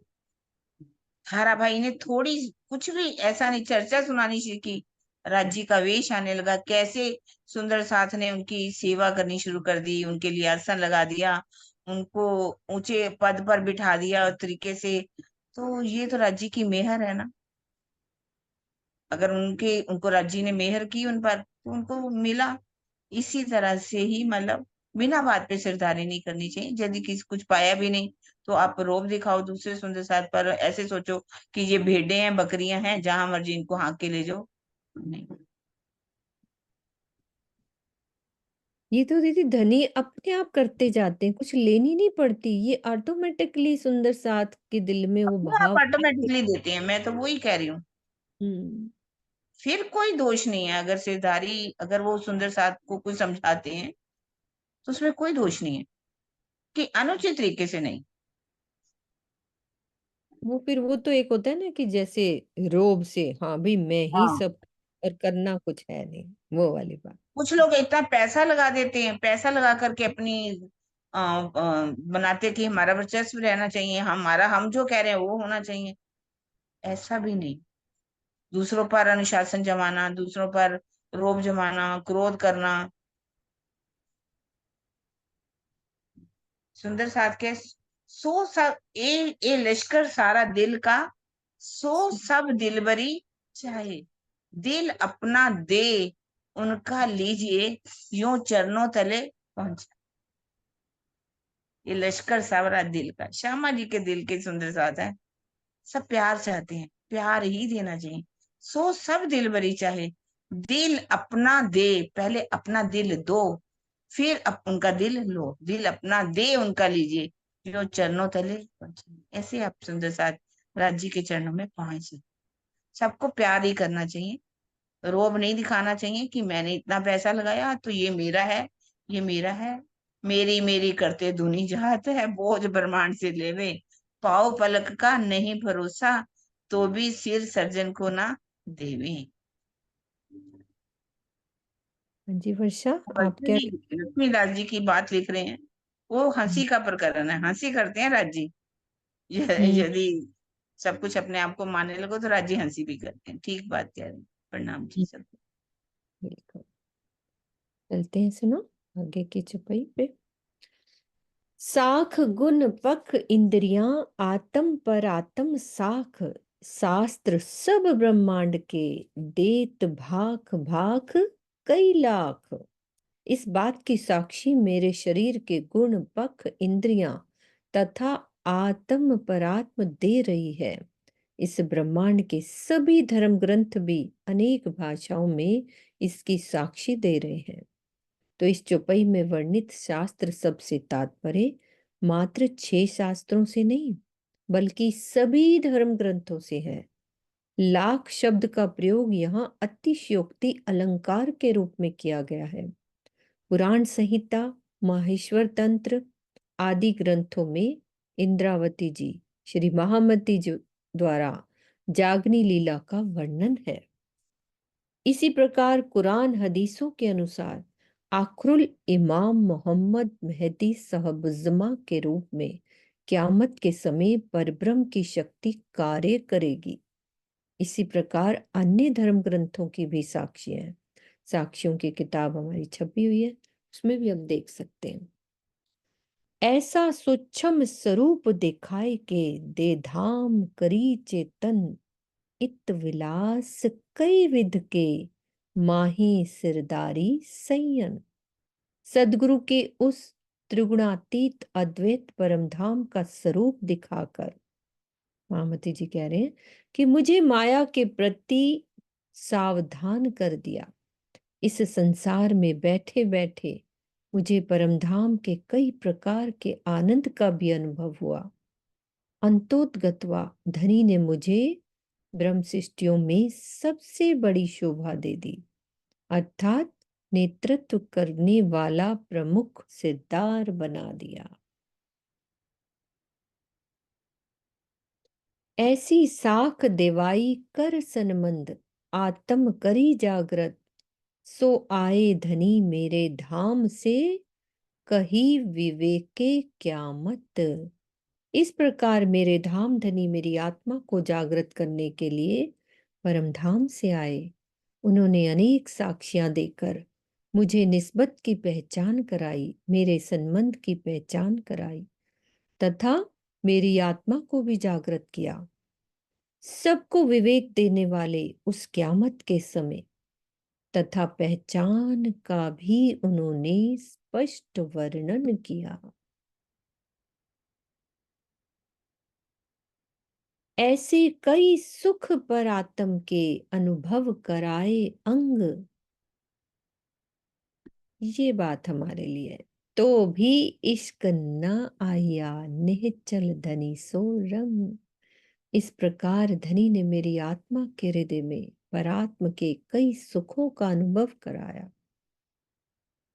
थारा भाई ने थोड़ी कुछ भी ऐसा नहीं, चर्चा सुनानी सीखी, राज्य का वेश आने लगा, कैसे सुंदर साथ ने उनकी सेवा करनी शुरू कर दी, उनके लिए आसन लगा दिया, उनको ऊंचे पद पर बिठा दिया और तरीके से। तो ये तो राज्य की मेहर है ना। अगर उनको राज्य ने मेहर की उन पर तो उनको मिला। इसी तरह से ही मतलब बिना बात पे सिरदारी नहीं करनी चाहिए। यदि किसी कुछ पाया भी नहीं तो आप रोब दिखाओ दूसरे सुंदर साथ पर, ऐसे सोचो कि ये भेड़े हैं, बकरियां हैं, जहां मर्जी इनको हाँक के ले जाओ। नहीं। ये तो दीदी धनी अपने आप करते जाते हैं, कुछ लेनी नहीं पड़ती, ये ऑटोमेटिकली सुंदर साथ के दिल में वो अपने आप भाव। ऑटोमेटिकली देते हैं, मैं तो वही कह रही हूँ। हम्म। फिर कोई दोष नहीं है, अगर सिरदारी अगर वो सुंदर साथ को कोई समझाते हैं तो उसमें कोई दोष नहीं है, कि अनुचित तरीके से नहीं। वो फिर वो तो एक होता है ना कि जैसे रोब से, हाँ भाई मैं ही हाँ, सब, और करना कुछ है नहीं, वो वाली बात। कुछ लोग इतना पैसा लगा देते हैं, पैसा लगा करके अपनी बनाते कि हमारा वर्चस्व रहना चाहिए, हमारा हम जो कह रहे हैं वो होना चाहिए। ऐसा भी नहीं। दूसरों पर अनुशासन जमाना, दूसरों पर रोब जमाना, क्रोध करना। सुंदर साथ के सो सब ए लश्कर सारा दिल का, सो सब दिलबरी चाहे, दिल अपना दे उनका लीजिए, यूं चरणों तले पहुंच। ये लश्कर सावरा दिल का, श्यामा जी के दिल के सुंदर साथ है। सब प्यार चाहते हैं, प्यार ही देना चाहिए। सो सब दिल भरी चाहे, दिल अपना दे, पहले अपना दिल दो, फिर उनका दिल लो, दिल अपना दे उनका लीजिए, जो चरणों तले पहुंचे। ऐसे आप सुंदर साथ राज्य के चरणों में पहुंचे। सबको प्यार ही करना चाहिए, रोब नहीं दिखाना चाहिए कि मैंने इतना पैसा लगाया तो ये मेरा है, ये मेरा है। मेरी मेरी करते धुनी जात है, बोझ ब्रह्मांड से लेवे, पाओ पलक का नहीं भरोसा, तो भी सिर सर्जन को ना देवे। हाँ जी वर्षा, आप क्या। लक्ष्मीदास जी की बात लिख रहे हैं। वो हंसी का प्रकरण है, हंसी करते हैं राजी। यदि सब कुछ अपने आप को मानने लगो तो राजी हंसी भी करते हैं। ठीक बात कह रहे हैं। प्रणाम जी सबको। बिल्कुल। चलते हैं, सुनो आगे की चौपाई पे। साख गुण पख इंद्रियां आत्म पर आत्म साख, शास्त्र सब ब्रह्मांड के देत भाख भाख कई लाख। इस बात की साक्षी मेरे शरीर के गुण पख इंद्रियां तथा आत्म परात्म दे रही है। इस ब्रह्मांड के सभी धर्म ग्रंथ भी अनेक भाषाओं में इसकी साक्षी दे रहे हैं। तो इस चौपाई में वर्णित शास्त्र सबसे तात्पर्य मात्र 6 शास्त्रों से नहीं, बल्कि सभी धर्म ग्रंथों से है। लाख शब्द का प्रयोग यहाँ अतिशयोक्ति अलंकार के रूप में किया गया है। पुराण संहिता, माहेश्वर तंत्र आदि ग्रंथों में इंद्रावती जी, श्री महामती जी द्वारा जागनी लीला का वर्णन है। इसी प्रकार कुरान हदीसों के अनुसार आखरुल इमाम मोहम्मद मेहदी साहबुज़्ज़मा के रूप में क़यामत के समय परब्रह्म की शक्ति कार्य करेगी। इसी प्रकार अन्य धर्म ग्रंथों की भी साक्षी है। साक्षियों की किताब हमारी छपी हुई है, उसमें भी हम देख सकते हैं। ऐसा सूक्ष्म स्वरूप दिखाए के दे धाम करी चेतन, इत विलास कई विध के माही सिरदारी संयन। सदगुरु के उस त्रिगुणातीत अद्वैत परमधाम का स्वरूप दिखाकर महामती जी कह रहे हैं कि मुझे माया के प्रति सावधान कर दिया। इस संसार में बैठे बैठे मुझे परमधाम के कई प्रकार के आनंद का भी अनुभव हुआ। अंतोतगत्वा धनी ने मुझे ब्रह्म सृष्टियों में सबसे बड़ी शोभा दे दी, अर्थात नेतृत्व करने वाला प्रमुख सिरदार बना दिया। ऐसी साख देवाई कर सनमंद, आत्म करी जागृत, सो आए धनी मेरे धाम से, कही विवेके क्या मत। इस प्रकार मेरे धाम धनी मेरी आत्मा को जागृत करने के लिए परमधाम से आए। उन्होंने अनेक साक्ष्यां देकर मुझे निस्बत की पहचान कराई, मेरे संबंध की पहचान कराई तथा मेरी आत्मा को भी जागृत किया। सबको विवेक देने वाले उस क़यामत के समय तथा पहचान का भी उन्होंने स्पष्ट वर्णन किया। ऐसे कई सुख पर आत्म के अनुभव कराए अंग, ये बात हमारे लिए है। तो भी इश्क न आया निश्चल धनी सो रंग। इस प्रकार धनी ने मेरी आत्मा के हृदय में परात्म के कई सुखों का अनुभव कराया,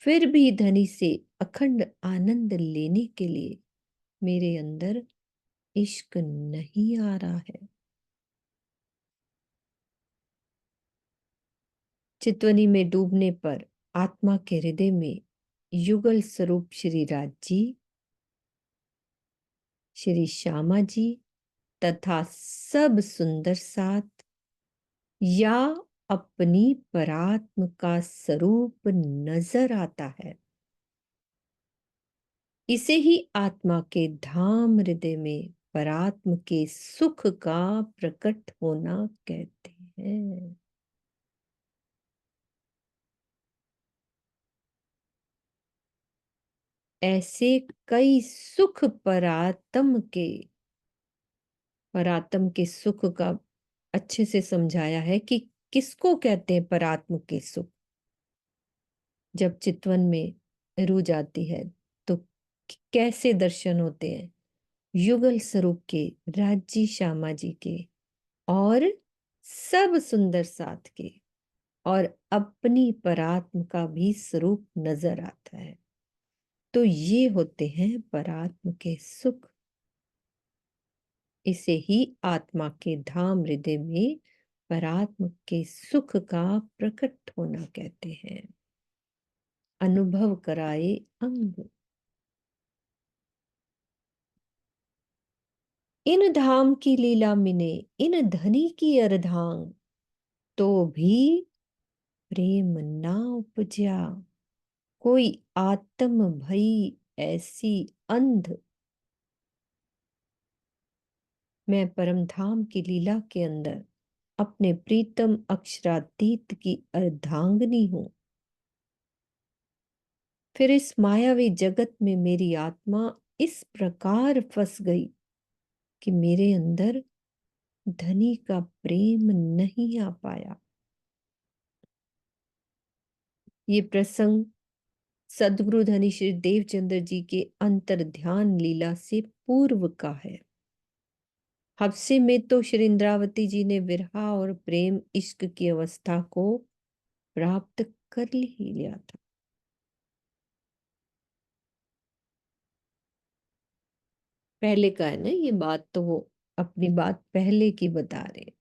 फिर भी धनी से अखंड आनंद लेने के लिए मेरे अंदर इश्क नहीं आ रहा है। चितवनी में डूबने पर आत्मा के हृदय में युगल स्वरूप श्री राज जी, श्री श्यामा जी तथा सब सुंदर साथ या अपनी परात्म का स्वरूप नजर आता है। इसे ही आत्मा के धाम हृदय में परात्म के सुख का प्रकट होना कहते हैं। ऐसे कई सुख परात्म के सुख का अच्छे से समझाया है कि किसको कहते हैं परात्म के सुख। जब चितवन में रूह जाती है तो कैसे दर्शन होते हैं? युगल स्वरूप के, राजी श्यामा जी के और सब सुंदर साथ के, और अपनी परात्म का भी स्वरूप नजर आता है। तो ये होते हैं परात्म के सुख। इसे ही आत्मा के धाम हृदय में परात्म के सुख का प्रकट होना कहते हैं। अनुभव कराए अंग। इन धाम की लीला मिने इन धनी की अर्धांग, तो भी प्रेम ना उपजा। कोई आत्म भई ऐसी अंध, मैं परम धाम की लीला के अंदर अपने प्रीतम अक्षरातीत की अर्धांगिनी हूं। फिर इस मायावी जगत में मेरी आत्मा इस प्रकार फंस गई कि मेरे अंदर धनी का प्रेम नहीं आ पाया। ये प्रसंग सदगुरु धनी श्री देवचंद्र जी के अंतर ध्यान लीला से पूर्व का है। हफ्से में तो श्री इंद्रावती जी ने विरहा और प्रेम इश्क की अवस्था को प्राप्त कर ही लिया था। पहले का है ना ये बात, तो वो अपनी बात पहले की बता रहे।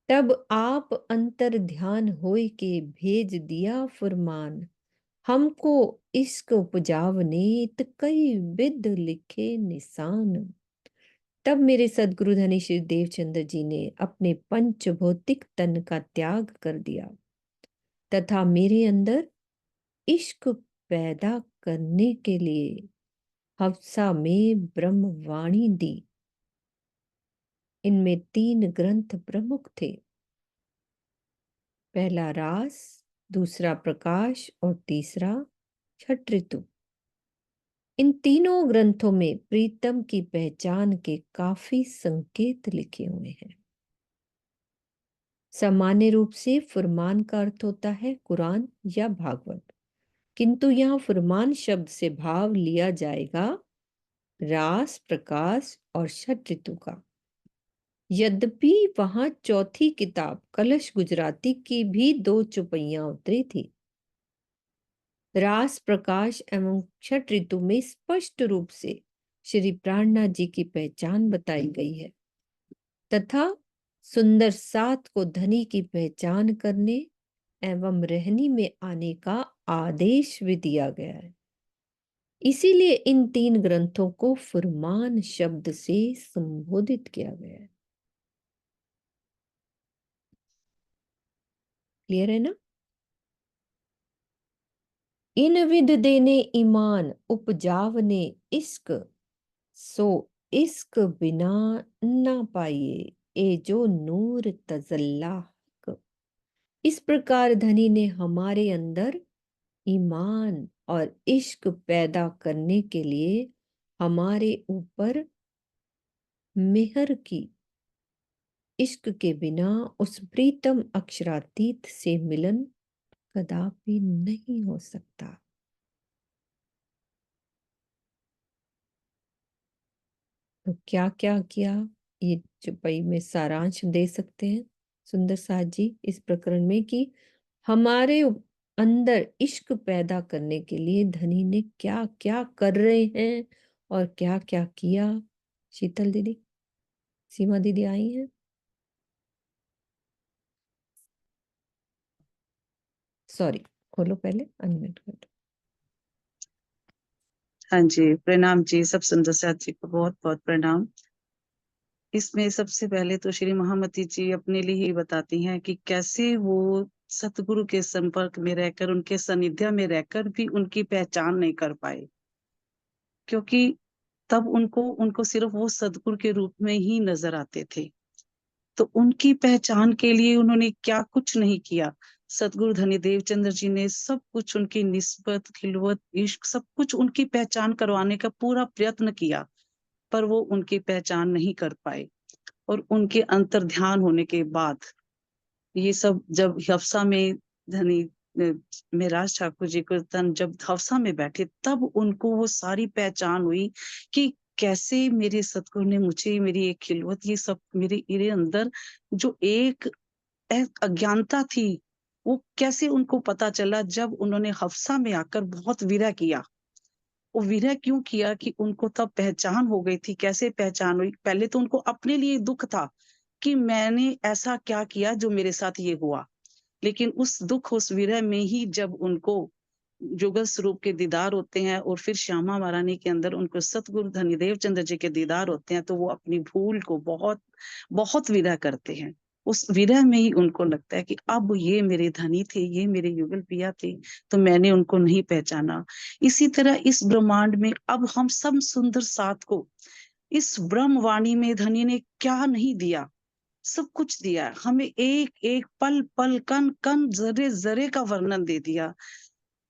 तब आप अंतर ध्यान होय के भेज दिया फुरमान, हमको इश्क उपजावनेत कई विध लिखे निशान। तब मेरे सदगुरु धनी श्री देवचंद्र जी ने अपने पंच भौतिक तन का त्याग कर दिया तथा मेरे अंदर इश्क पैदा करने के लिए हफ्सा में ब्रह्मवाणी दी। इनमें 3 ग्रंथ प्रमुख थे, पहला रास, दूसरा प्रकाश और तीसरा छठ ऋतु। इन तीनों ग्रंथों में प्रीतम की पहचान के काफी संकेत लिखे हुए हैं। सामान्य रूप से फुरमान का अर्थ होता है कुरान या भागवत, किंतु यहाँ फुरमान शब्द से भाव लिया जाएगा रास, प्रकाश और छठ ऋतु का। यद्यपि वहां चौथी किताब कलश गुजराती की भी 2 चौपाइयां उतरी थी। रास, प्रकाश एवं छठ ऋतु में स्पष्ट रूप से श्री प्राणनाथ जी की पहचान बताई गई है तथा सुंदर सात को धनी की पहचान करने एवं रहनी में आने का आदेश भी दिया गया है। इसीलिए इन 3 ग्रंथों को फुरमान शब्द से संबोधित किया गया है। क्लियर है ना? इन विध देने ईमान उपजावने इश्क, सो इश्क बिना ना पाइए ए जो नूर तजल्ला। इस प्रकार धनी ने हमारे अंदर ईमान और इश्क पैदा करने के लिए हमारे ऊपर मेहर की। इश्क के बिना उस प्रीतम अक्षरातीत से मिलन कदापि नहीं हो सकता। तो क्या क्या किया, ये चौपाई में सारांश दे सकते हैं सुंदर साथ जी इस प्रकरण में कि हमारे अंदर इश्क पैदा करने के लिए धनी ने क्या क्या कर रहे हैं और क्या क्या किया। शीतल दीदी, सीमा दीदी आई हैं? सॉरी, खोलो पहले, अनम्यूट कर दो। हाँ जी, प्रणाम जी, सब सुंदर साथ जी को बहुत बहुत प्रणाम। इसमें सबसे पहले तो श्री महामती जी अपने लिए ही बताती हैं कि कैसे वो सतगुरु के संपर्क में रहकर, उनके सानिध्य में रहकर भी उनकी पहचान नहीं कर पाए, क्योंकि तब उनको सिर्फ वो सतगुरु के रूप में ही नजर आते थे। तो उनकी पहचान के लिए उन्होंने क्या कुछ नहीं किया। सतगुरु धनी देवचंद्र जी ने सब कुछ उनकी निस्बत, खिलवत, इश्क, सब कुछ उनकी पहचान करवाने का पूरा प्रयत्न किया, पर वो उनकी पहचान नहीं कर पाए। और उनके अंतर ध्यान होने के बाद ये सब जब हफ्सा में धनी मेराज ठाकुर जी को तन जब हफ्सा में बैठे, तब उनको वो सारी पहचान हुई कि कैसे मेरे सतगुरु ने मुझे, मेरी एक खिलवत, ये सब मेरे अंदर जो एक अज्ञानता थी, वो कैसे उनको पता चला जब उन्होंने हफ्सा में आकर बहुत विरह किया। वो विरह क्यों किया कि उनको तब पहचान हो गई थी। कैसे पहचान हुई? पहले तो उनको अपने लिए दुख था कि मैंने ऐसा क्या किया जो मेरे साथ ये हुआ, लेकिन उस दुख, उस विरह में ही जब उनको युगल स्वरूप के दीदार होते हैं और फिर श्यामा महारानी के अंदर उनको सतगुरु धनीदेव चंद्र जी के दीदार होते हैं, तो वो अपनी भूल को बहुत बहुत विदा करते हैं। उस विरह में ही उनको लगता है कि अब ये मेरे धनी थे, ये मेरे युगल पिया थे, तो मैंने उनको नहीं पहचाना। इसी तरह इस ब्रह्मांड में अब हम सब सुंदर साथ को इस ब्रह्मवाणी में धनी ने क्या नहीं दिया, सब कुछ दिया हमें। एक एक पल पल कण कण जरे जरे का वर्णन दे दिया।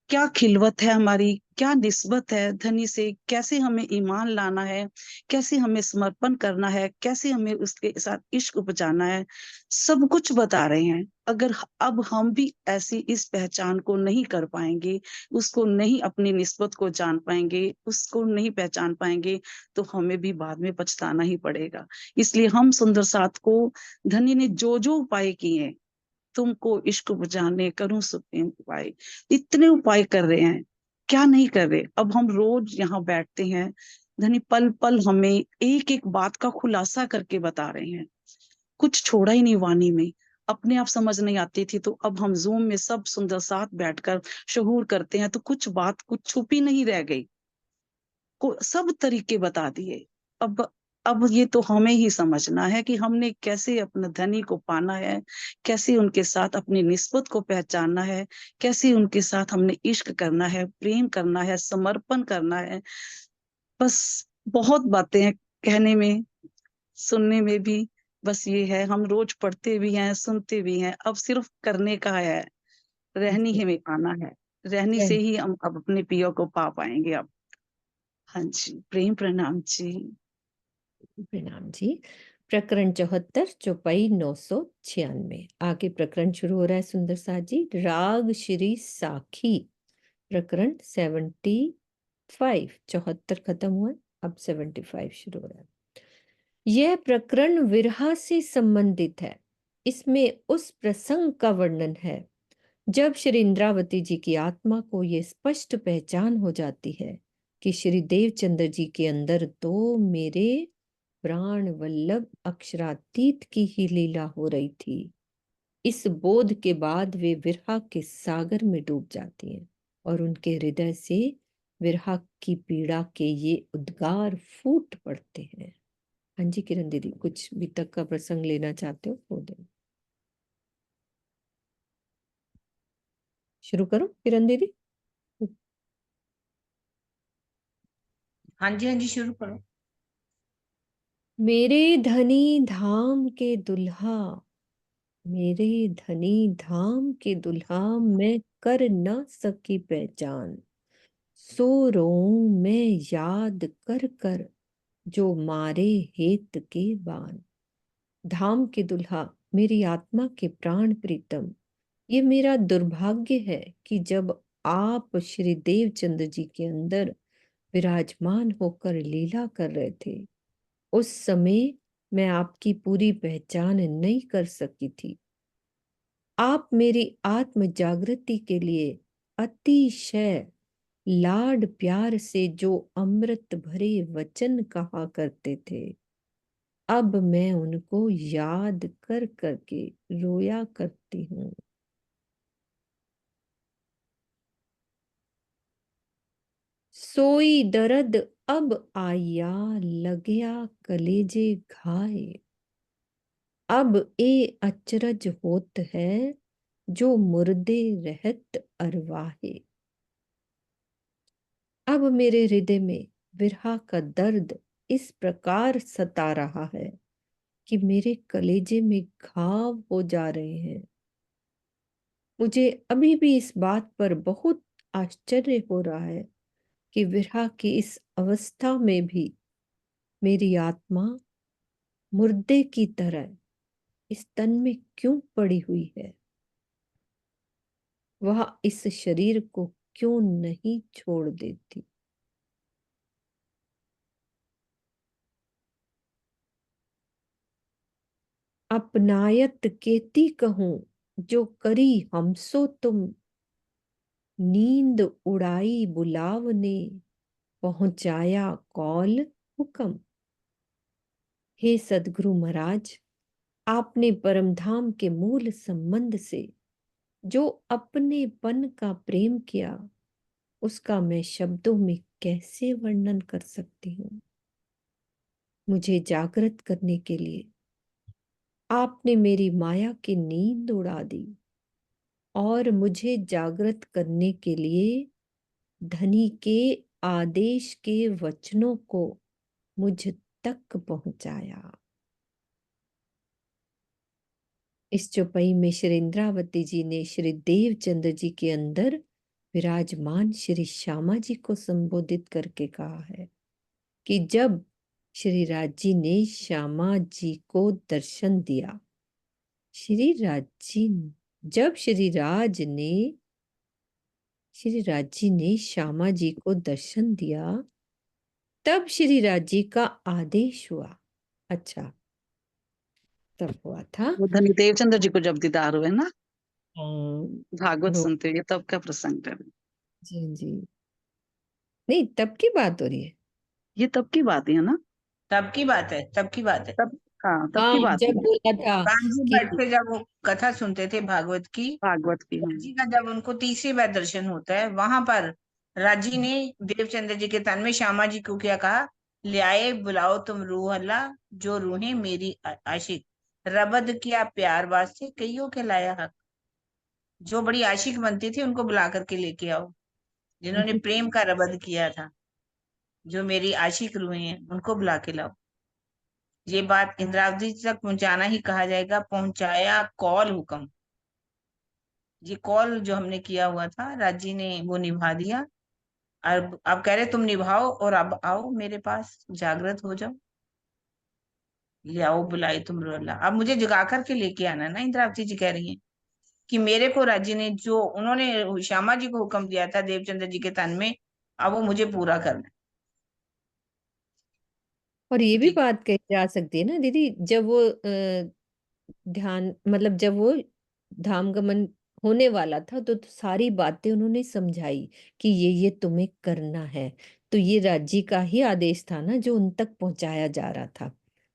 क्या खिलवत है हमारी, क्या निस्बत है धनी से, कैसे हमें ईमान लाना है, कैसे हमें समर्पण करना है, कैसे हमें उसके साथ इश्क उपजाना है, सब कुछ बता रहे हैं। अगर अब हम भी ऐसी इस पहचान को नहीं कर पाएंगे, उसको नहीं, अपनी निस्बत को जान पाएंगे, उसको नहीं पहचान पाएंगे, तो हमें भी बाद में पछताना ही पड़ेगा। इसलिए हम सुंदर साथ को धनी ने जो जो उपाय किए हैं, तुमको इश्क बुझाने करूं सुप्रीम उपाय, इतने उपाय कर रहे हैं, क्या नहीं कर रहे। अब हम रोज यहाँ बैठते हैं, धनी पल पल हमें एक एक बात का खुलासा करके बता रहे हैं, कुछ छोड़ा ही नहीं वाणी में। अपने आप समझ नहीं आती थी, तो अब हम जूम में सब सुंदर साथ बैठकर शहूर करते हैं, तो कुछ बात कुछ छुपी नहीं रह गई, को सब तरीके बता दिए। अब ये तो हमें ही समझना है कि हमने कैसे अपने धनी को पाना है, कैसे उनके साथ अपनी निस्बत को पहचानना है, कैसे उनके साथ हमने इश्क करना है, प्रेम करना है, समर्पण करना है। बस बहुत बातें हैं कहने में, सुनने में भी। बस ये है, हम रोज पढ़ते भी हैं, सुनते भी हैं, अब सिर्फ करने का है, रहनी ही में आना है। रहनी से ही हम अब अपने पियो को पा पाएंगे अब। हाँ जी, प्रेम प्रणाम जी। प्रणाम जी। प्रकरण 74, चौपाई 996। आगे प्रकरण शुरू हो रहा है सुंदर साथ जी। राग श्री साखी, प्रकरण 75। 74 खत्म हुआ, अब 75 शुरू हो रहा है। यह प्रकरण विरहा से संबंधित है। इसमें उस प्रसंग का वर्णन है जब श्री इंद्रावती जी की आत्मा को यह स्पष्ट पहचान हो जाती है कि श्री देवचंद्र जी के अंदर तो मेरे प्राण वल्लभ अक्षरातीत की ही लीला हो रही थी। इस बोध के बाद वे विरहा के सागर में डूब जाती हैं और उनके हृदय से विरहा की पीड़ा के ये उद्गार फूट पड़ते हैं। हाँ जी किरण दीदी, कुछ भी तक का प्रसंग लेना चाहते हो वो दे। शुरू करो किरण दीदी। हाँ जी शुरू करो। मेरे धनी धाम के दुल्हा, मेरे धनी धाम के दुल्हा, मैं कर न सकी पहचान। सो रोऊं मैं याद कर कर जो मारे हेत के बान। धाम के दुल्हा, मेरी आत्मा के प्राण प्रीतम, ये मेरा दुर्भाग्य है कि जब आप श्री देवचंद्र जी के अंदर विराजमान होकर लीला कर रहे थे, उस समय मैं आपकी पूरी पहचान नहीं कर सकी थी। आप मेरी आत्म जागृति के लिए अतिशय लाड प्यार से जो अमृत भरे वचन कहा करते थे, अब मैं उनको याद कर करके रोया करती हूँ। सोई दर्द अब आया, लगया कलेजे घाए। अब ए अचरज होत है जो मुर्दे रहत अरवाहे। अब मेरे हृदय में विरहा का दर्द इस प्रकार सता रहा है कि मेरे कलेजे में घाव हो जा रहे हैं। मुझे अभी भी इस बात पर बहुत आश्चर्य हो रहा है कि विरहा की इस अवस्था में भी मेरी आत्मा मुर्दे की तरह इस तन में क्यों पड़ी हुई है। वह इस शरीर को क्यों नहीं छोड़ देती। अपनायत केती कहूं जो करी हमसो तुम। नींद उड़ाई बुलाव ने पहुंचाया कौल हुक्म। हे सदगुरु महाराज, आपने परमधाम के मूल संबंध से जो अपनेपन का प्रेम किया, उसका मैं शब्दों में कैसे वर्णन कर सकती हूँ। मुझे जागृत करने के लिए आपने मेरी माया की नींद उड़ा दी और मुझे जागृत करने के लिए धनी के आदेश के वचनों को मुझ तक पहुंचाया। इस चौपाई में श्री इंद्रावती जी ने श्री देवचंद्र जी के अंदर विराजमान श्री श्यामा जी को संबोधित करके कहा है कि जब श्री राज जी ने श्यामा जी को दर्शन दिया, श्री राज जी जब श्री राज जी ने श्यामा जी को दर्शन दिया, तब श्री राज जी का आदेश हुआ। अच्छा, तब हुआ था। वो धनी देवचंद्र जी को जब दीदार हुए ना, भागवत वो सुनते हुए, तब का प्रसंग है। जी जी, नहीं तब की बात हो रही है। ये तब की बात है ना? तब की बात है, तब की बात है। तब, हाँ, तब हाँ, की बात जब है। बोला था कान्जी कि बैठ के जब वो कथा सुनते थे भागवत की, भागवत की, हाँ। राजी का जब उनको तीसरी बार दर्शन होता है, वहां पर राजी ने देवचंद्र जी के तन में श्यामा जी को क्या कहा, ले आए बुलाओ तुम रूह अल्लाह, जो रूहें मेरी आशिक, रबद किया प्यार वास्ते कईयों के लाया हक। जो बड़ी आशिक बनती थी उनको बुला करके लेके आओ, जिन्होंने प्रेम का रबद किया था, जो मेरी आशिक रूहें हैं उनको बुला के लाओ। ये बात इंद्रावती तक पहुंचाना ही कहा जाएगा, पहुंचाया कॉल हुक्म। ये कॉल जो हमने किया हुआ था राजी ने वो निभा दिया। अब कह रहे तुम निभाओ और अब आओ मेरे पास, जागृत हो जाओ, ले आओ बुलाए तुम रोला। अब मुझे जगा करके लेके आना ना, इंद्रावती जी कह रही हैं कि मेरे को राजी ने जो उन्होंने श्यामा जी को हुक्म दिया था देवचंद्र जी के तन में, अब वो मुझे पूरा करना है। और ये भी ठीक। बात कही जा सकती है ना दीदी, जब वो ध्यान मतलब जब वो धाम गमन होने वाला था तो सारी बातें उन्होंने समझाई कि ये तुम्हें करना है। तो ये राज्य का ही आदेश था ना जो उन तक पहुंचाया जा रहा था,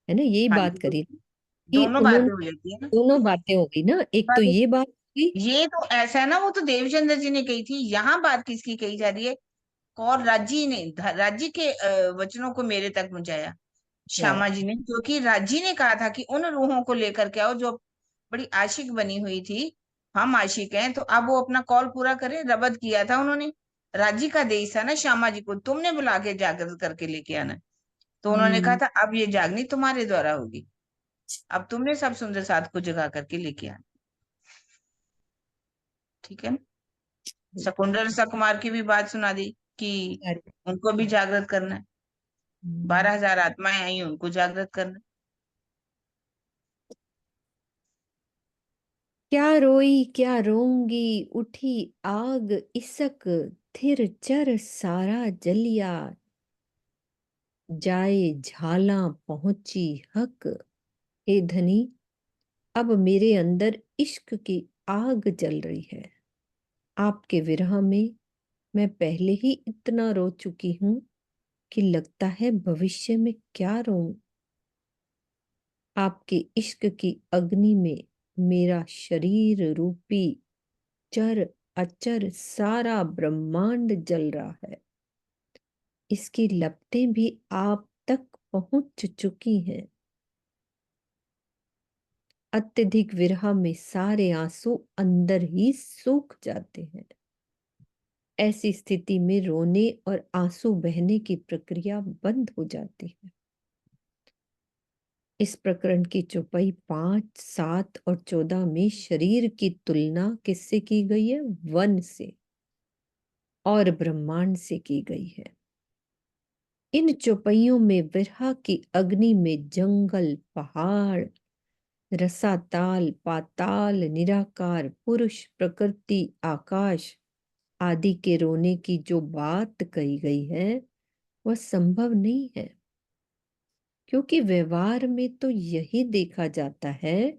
है ना? यही हाँ बात जी, करी कि दोनों उन्होंने बातें हो जाती है ना। दोनों बातें हो गई ना, एक तो पर ये बात की। ये तो ऐसा है ना, वो तो देवचंद्र जी ने कही थी, यहाँ बात किसकी कही जा रही है? और राजी ने राजी के वचनों को मेरे तक पहुंचाया श्यामा जी ने, क्योंकि राजी ने कहा था कि उन रूहों को लेकर के आओ जो बड़ी आशिक बनी हुई थी। हम आशिक हैं, तो अब वो अपना कॉल पूरा करें, रबद किया था उन्होंने। राजी का देश था ना श्यामा जी को, तुमने बुला के जागृत करके लेके आना। तो उन्होंने कहा हम्म। था अब ये जागनी तुम्हारे द्वारा होगी, अब तुमने सब सुंदर साथ को जगा करके लेके आना। ठीक है ना? शकुंडल सकुमार की भी बात सुना दी कि अरे, उनको भी जागृत करना है। हम्म। 12,000 आत्माएं आई, उनको जागृत करना है। क्या रोई क्या रोंगी, उठी आग इसक, थिर चर सारा जलिया, जाए झाला पहुंची हक। हे धनी, अब मेरे अंदर इश्क की आग जल रही है। आपके विरह में मैं पहले ही इतना रो चुकी हूं कि लगता है भविष्य में क्या रोऊं। आपके इश्क की अग्नि में मेरा शरीर रूपी चर अचर सारा ब्रह्मांड जल रहा है। इसकी लपटें भी आप तक पहुंच चुकी हैं। अत्यधिक विरह में सारे आंसू अंदर ही सूख जाते हैं। ऐसी स्थिति में रोने और आंसू बहने की प्रक्रिया बंद हो जाती है। इस प्रकरण की चौपाई 5, 7 और 14 में शरीर की तुलना किससे की गई है? वन से और ब्रह्मांड से की गई है। इन चौपाइयों में विरह की अग्नि में जंगल, पहाड़, रसाताल, पाताल, निराकार, पुरुष, प्रकृति, आकाश आदि के रोने की जो बात कही गई है वह संभव नहीं है, क्योंकि व्यवहार में तो यही देखा जाता है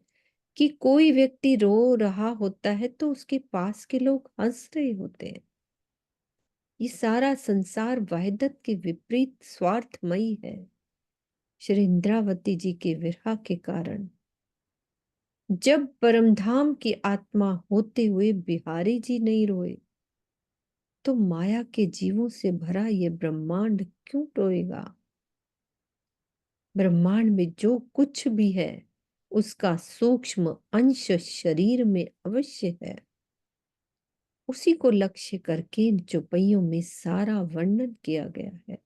कि कोई व्यक्ति रो रहा होता है तो उसके पास के लोग हंस रहे होते हैं। ये सारा संसार वहदत के विपरीत स्वार्थमयी है। श्री इंद्रावती जी के विरह के कारण जब परमधाम की आत्मा होते हुए बिहारी जी नहीं रोए, तो माया के जीवों से भरा ये ब्रह्मांड क्यों टोएगा? ब्रह्मांड में जो कुछ भी है उसका सूक्ष्म अंश शरीर में अवश्य है। उसी को लक्ष्य करके इन चौपाइयों में सारा वर्णन किया गया है।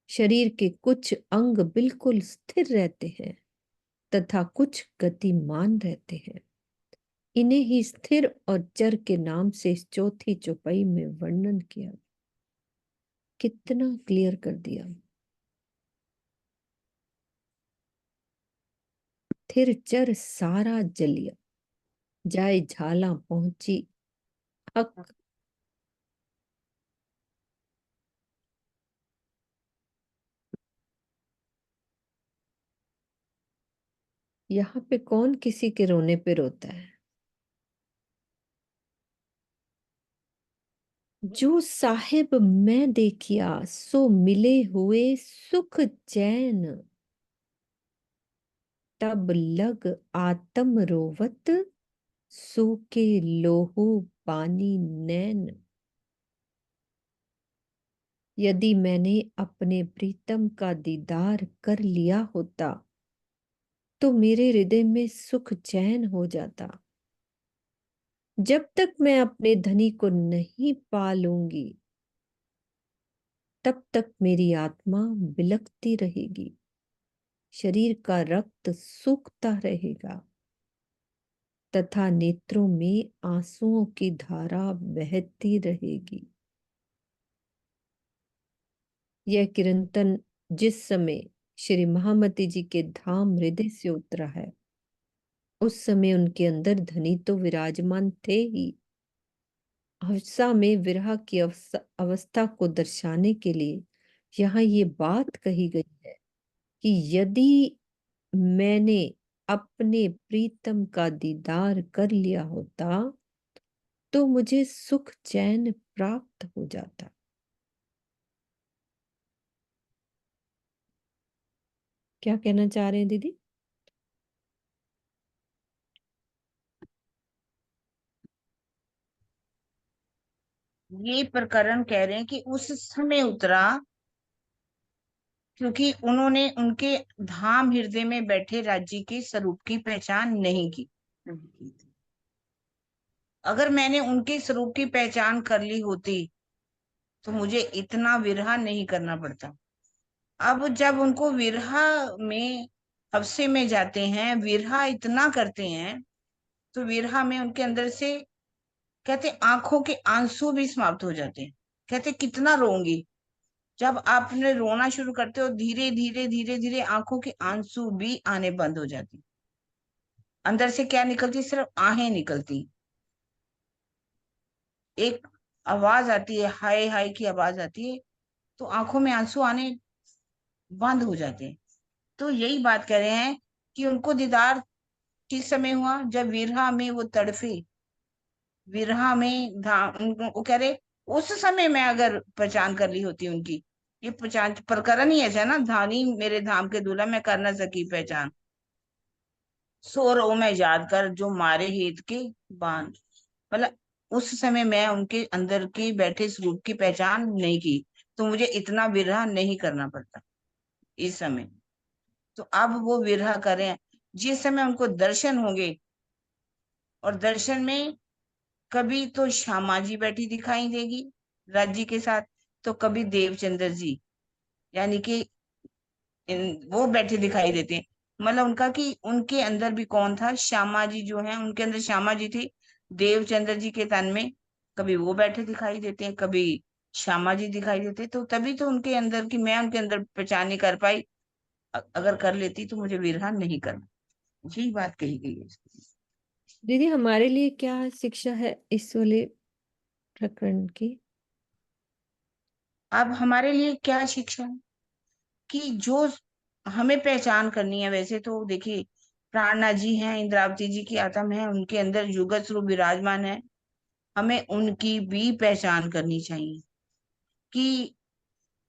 शरीर के कुछ अंग बिल्कुल स्थिर रहते हैं तथा कुछ गतिमान रहते हैं। इन्हें ही स्थिर और चर के नाम से इस चौथी चौपाई में वर्णन किया। कितना क्लियर कर दिया। स्थिर चर सारा जलिया, जाए झाला पहुंची हक। यहाँ पे कौन किसी के रोने पे रोता है? जो साहिब मैं देखिया सो मिले हुए सुख चैन, तब लग आत्म रोवत सो के लोहू पानी नैन। यदि मैंने अपने प्रीतम का दीदार कर लिया होता तो मेरे हृदय में सुख चैन हो जाता। जब तक मैं अपने धनी को नहीं पा लूंगी तब तक मेरी आत्मा बिलखती रहेगी, शरीर का रक्त सूखता रहेगा तथा नेत्रों में आंसुओं की धारा बहती रहेगी। यह कीर्तन जिस समय श्री महामती जी के धाम हृदय से उतरा है उस समय उनके अंदर धनी तो विराजमान थे ही। अवस्था में विरह की अवस्था को दर्शाने के लिए यहाँ ये बात कही गई है कि यदि मैंने अपने प्रीतम का दीदार कर लिया होता तो मुझे सुख चैन प्राप्त हो जाता। क्या कहना चाह रहे हैं दीदी? ये प्रकरण कह रहे हैं कि उस समय उतरा क्योंकि उन्होंने उनके धाम हृदय में बैठे राज्य के स्वरूप की पहचान नहीं की। अगर मैंने उनके स्वरूप की पहचान कर ली होती तो मुझे इतना विरह नहीं करना पड़ता। अब जब उनको विरह में हफ्से में जाते हैं, विरह इतना करते हैं तो विरह में उनके अंदर से कहते आंखों के आंसू भी समाप्त हो जाते हैं। कहते कितना रोऊंगी। जब आपने रोना शुरू करते हो धीरे धीरे धीरे धीरे आंखों के आंसू भी आने बंद हो जाते। अंदर से क्या निकलती? सिर्फ आहें निकलती। एक आवाज आती है, हाय हाय की आवाज आती है, तो आंखों में आंसू आने बंद हो जाते हैं। तो यही बात कह रहे हैं कि उनको दीदार किस समय हुआ? जब विरहा में वो तड़फे, विरहा में वो कह रहे उस समय मैं अगर पहचान कर ली होती उनकी। ये पहचान प्रकरण ही ऐसा है ना, धानी मेरे धाम के दूल्हा मैं कर ना सकी पहचान, सो रो मैं याद कर जो मारे हेत के बाण। मतलब उस समय मैं उनके अंदर के बैठे स्वरूप की पहचान नहीं की तो मुझे इतना विरह नहीं करना पड़ता इस समय। तो अब वो विरह कर रहे हैं। जिस समय उनको दर्शन होंगे, और दर्शन में कभी तो श्यामा जी बैठी दिखाई देगी राज्य के साथ, तो कभी देवचंद्र जी, यानी कि वो बैठे दिखाई देते हैं। मतलब उनका कि उनके अंदर भी कौन था? श्यामा जी जो है उनके अंदर श्यामा जी थी। देवचंद्र जी के तन में कभी वो बैठे दिखाई देते हैं, कभी श्यामा जी दिखाई देते हैं। तो तभी तो उनके अंदर की मैं उनके अंदर पहचान नहीं कर पाई। अगर कर लेती तो मुझे विरहा नहीं करना। यही बात कही गई है। दीदी हमारे लिए क्या शिक्षा है इस वाले प्रकरण की? अब हमारे लिए क्या शिक्षा है कि जो हमें पहचान करनी है, वैसे तो देखिए प्राणनाथ जी हैं, इंद्रावती जी की आत्मा है, उनके अंदर युगत स्वरूप विराजमान है। हमें उनकी भी पहचान करनी चाहिए कि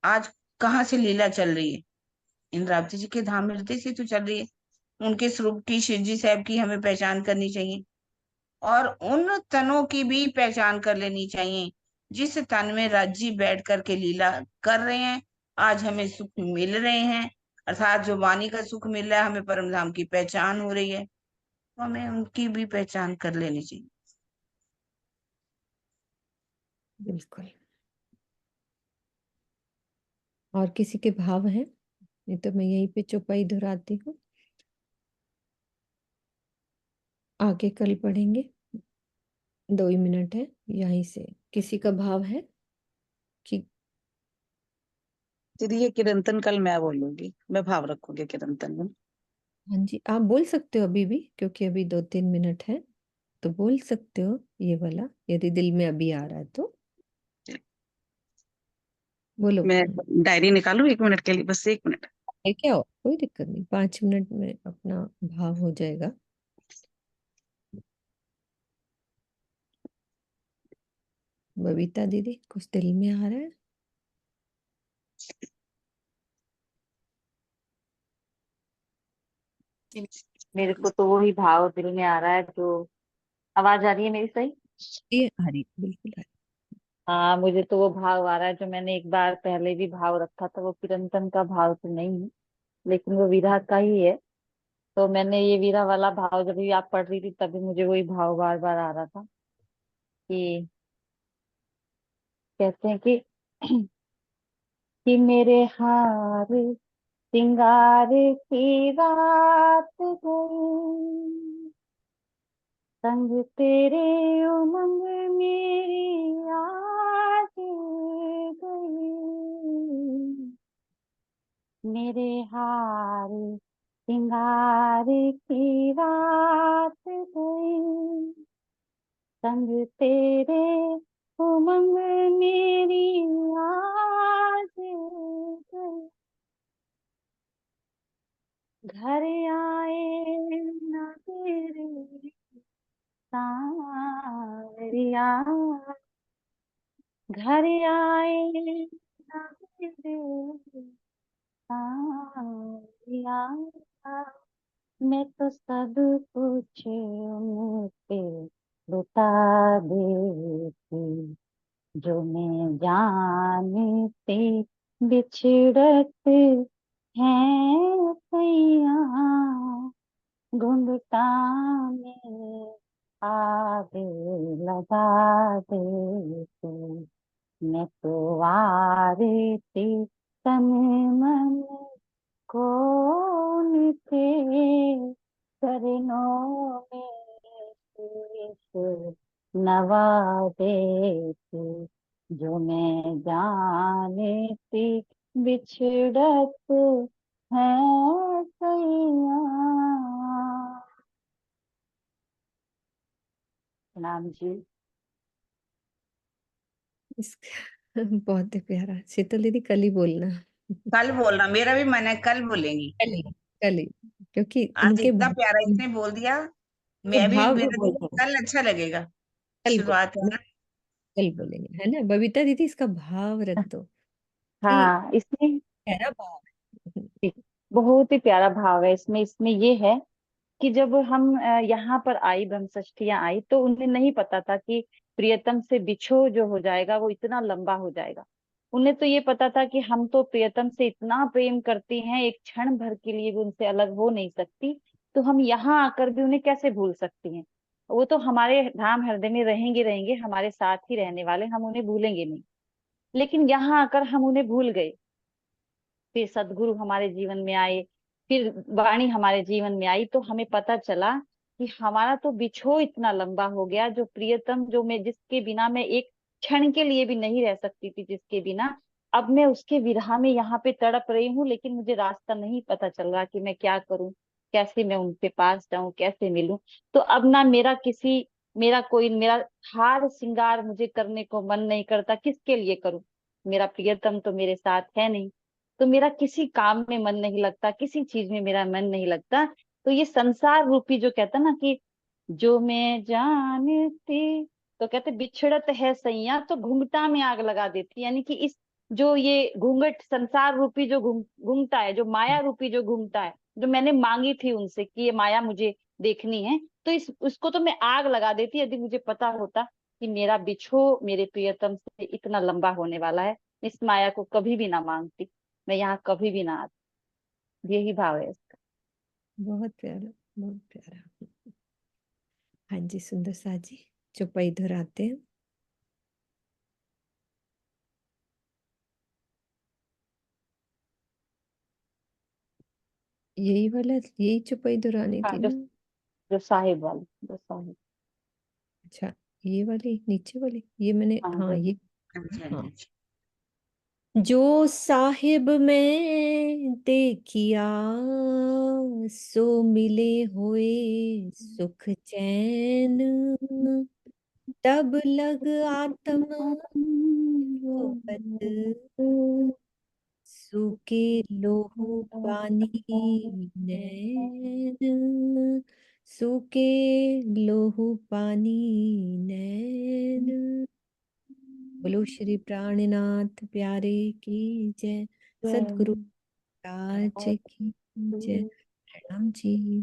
आज कहाँ से लीला चल रही है। इंद्रावती जी के धाम हृदय से तो चल रही है। उनके स्वरूप की शिव जी साहब की हमें पहचान करनी चाहिए। और उन तनों की भी पहचान कर लेनी चाहिए जिस तन में राज्य बैठ करके लीला कर रहे हैं। आज हमें सुख मिल रहे हैं, अर्थात जो वाणी का सुख मिल रहा है, हमें परम धाम की पहचान हो रही है, तो हमें उनकी भी पहचान कर लेनी चाहिए। बिल्कुल। और किसी के भाव हैं? नहीं तो मैं यहीं पे चौपाई दोहराती हूँ, आगे कल पढ़ेंगे। 2 ही मिनट है, यहीं से किसी का भाव है कि दीदी ये किरंतन कल मैं बोलूंगी, मैं भाव रखूंगी किरंतन में। हाँ जी, आप बोल सकते हो अभी भी, क्योंकि अभी 2-3 मिनट है, तो बोल सकते हो ये वाला, यदि दिल में अभी आ रहा है तो बोलो। मैं डायरी निकालूं 1 मिनट के लिए, बस 1 मिनट। है क्या हो, कोई दिक्कत नहीं, 5 मिनट में अपना भाव हो जाएगा। बबीता दीदी, कुछ दिल में आ रहा है? मेरे को तो वही भाव दिल में आ रहा है जो, आवाज आ रही है मेरी सही? ये आ रही, बिल्कुल आ रही। हाँ, मुझे तो वो भाव आ रहा है जो मैंने एक बार पहले भी भाव रखा था। वो चिरंतन का भाव तो नहीं है, लेकिन वो वीरा का ही है। तो मैंने ये वीरा वाला भाव जब भी आप पढ़ रही थी तभी मुझे वही भाव बार बार आ रहा था कि कहते हैं कि कि मेरे हार सिंगार की रात गई, संग तेरे उमंग मेरी आज गई, मेरे हार सिंगार की रात गई, संग तेरे उमंग मेरी आज गई, घर आए न तेरे सांवरिया, घर आए न तेरे सांवरिया, मैं तो सब कुछ उन पे लुटा देती, जो मैं जानती बिछड़त है सैया, घुंघटा में आग लगा देती, मैं तो आरती तन मन कौन थे चरणों में शीश नवा देती, जो मैं जानती बिछड़त है सैया। प्रणाम जी। इसका बहुत ही प्यारा। शीतल दीदी कल ही बोलना। कल बोलना, मेरा भी मन है, कल बोलेंगी। कल ही, कल ही, क्योंकि आज इनके इतना प्यारा इसने बोल दिया, मैं भी, भाव को मेरा भी बोलना है। कल अच्छा लगेगा। कल शुरुआत है बोल, ना। कल बोलेंगे, है ना बबीता दीदी? इसका भाव रख दो कि हाँ, इसमें गहरा भाव है। बहुत ही प्यारा भाव है। इसमें इसमें ये है कि जब हम यहाँ पर आई, ब्रह्मषष्ठियां आई, तो उन्हें नहीं पता था कि प्रियतम से बिछो जो हो जाएगा वो इतना लंबा हो जाएगा। उन्हें तो ये पता था कि हम तो प्रियतम से इतना प्रेम करती हैं, एक क्षण भर के लिए भी उनसे अलग हो नहीं सकती, तो हम यहाँ आकर भी उन्हें कैसे भूल सकती हैं। वो तो हमारे धाम हृदय में रहेंगे रहेंगे, हमारे साथ ही रहने वाले, हम उन्हें भूलेंगे नहीं। लेकिन यहाँ आकर हम उन्हें भूल गए। फिर सदगुरु हमारे जीवन में आए, फिर वाणी हमारे जीवन में आई, तो हमें पता चला कि हमारा तो बिछो इतना लंबा हो गया, जो प्रियतम, जो मैं जिसके बिना मैं एक क्षण के लिए भी नहीं रह सकती थी, जिसके बिना अब मैं उसके विरह में यहाँ पे तड़प रही हूँ, लेकिन मुझे रास्ता नहीं पता चल रहा कि मैं क्या करूं, कैसे मैं उनके पास जाऊं, कैसे मिलूं। तो अब ना मेरा हार श्रृंगार मुझे करने को मन नहीं करता, किसके लिए करूं? मेरा प्रियतम तो मेरे साथ है नहीं, तो मेरा किसी काम में मन नहीं लगता, किसी चीज में मेरा मन नहीं लगता। तो ये संसार रूपी जो कहता ना कि जो मैं जानती, तो कहते बिछड़त है सैया, तो घूंघटा में आग लगा देती, यानी कि इस जो ये घूंघट, संसार रूपी जो घूंघटा है, जो माया रूपी जो घूंघटा है, जो मैंने मांगी थी उनसे कि ये माया मुझे देखनी है, तो उसको तो मैं आग लगा देती यदि मुझे पता होता कि मेरा बिछो मेरे प्रियतम से इतना लंबा होने वाला है। इस माया को कभी भी ना मांगती, मैं यहाँ कभी भी ना आती। यही भाव है इसका। बहुत प्यारा, बहुत प्यारा। हाँ जी, सुंदर सा जी, चौपाई दोहराते हैं। यही वाला, यही चौपाई दोहरानी हाँ, थी जो ना? जो साहिब वाली, जो साहिब। अच्छा, ये वाली नीचे वाली, ये मैंने, हाँ, हाँ ये, अच्छा हाँ। जी। जो साहिब में देखिया, सो मिले हुए सुख चैन, तब लग आत्म सोबत, सूखे लोहू पानी नैन, सूखे लोहू पानी नैन। बोलो श्री प्राणनाथ प्यारे की जय, सद्गुरु राज की जय। प्रणाम जी।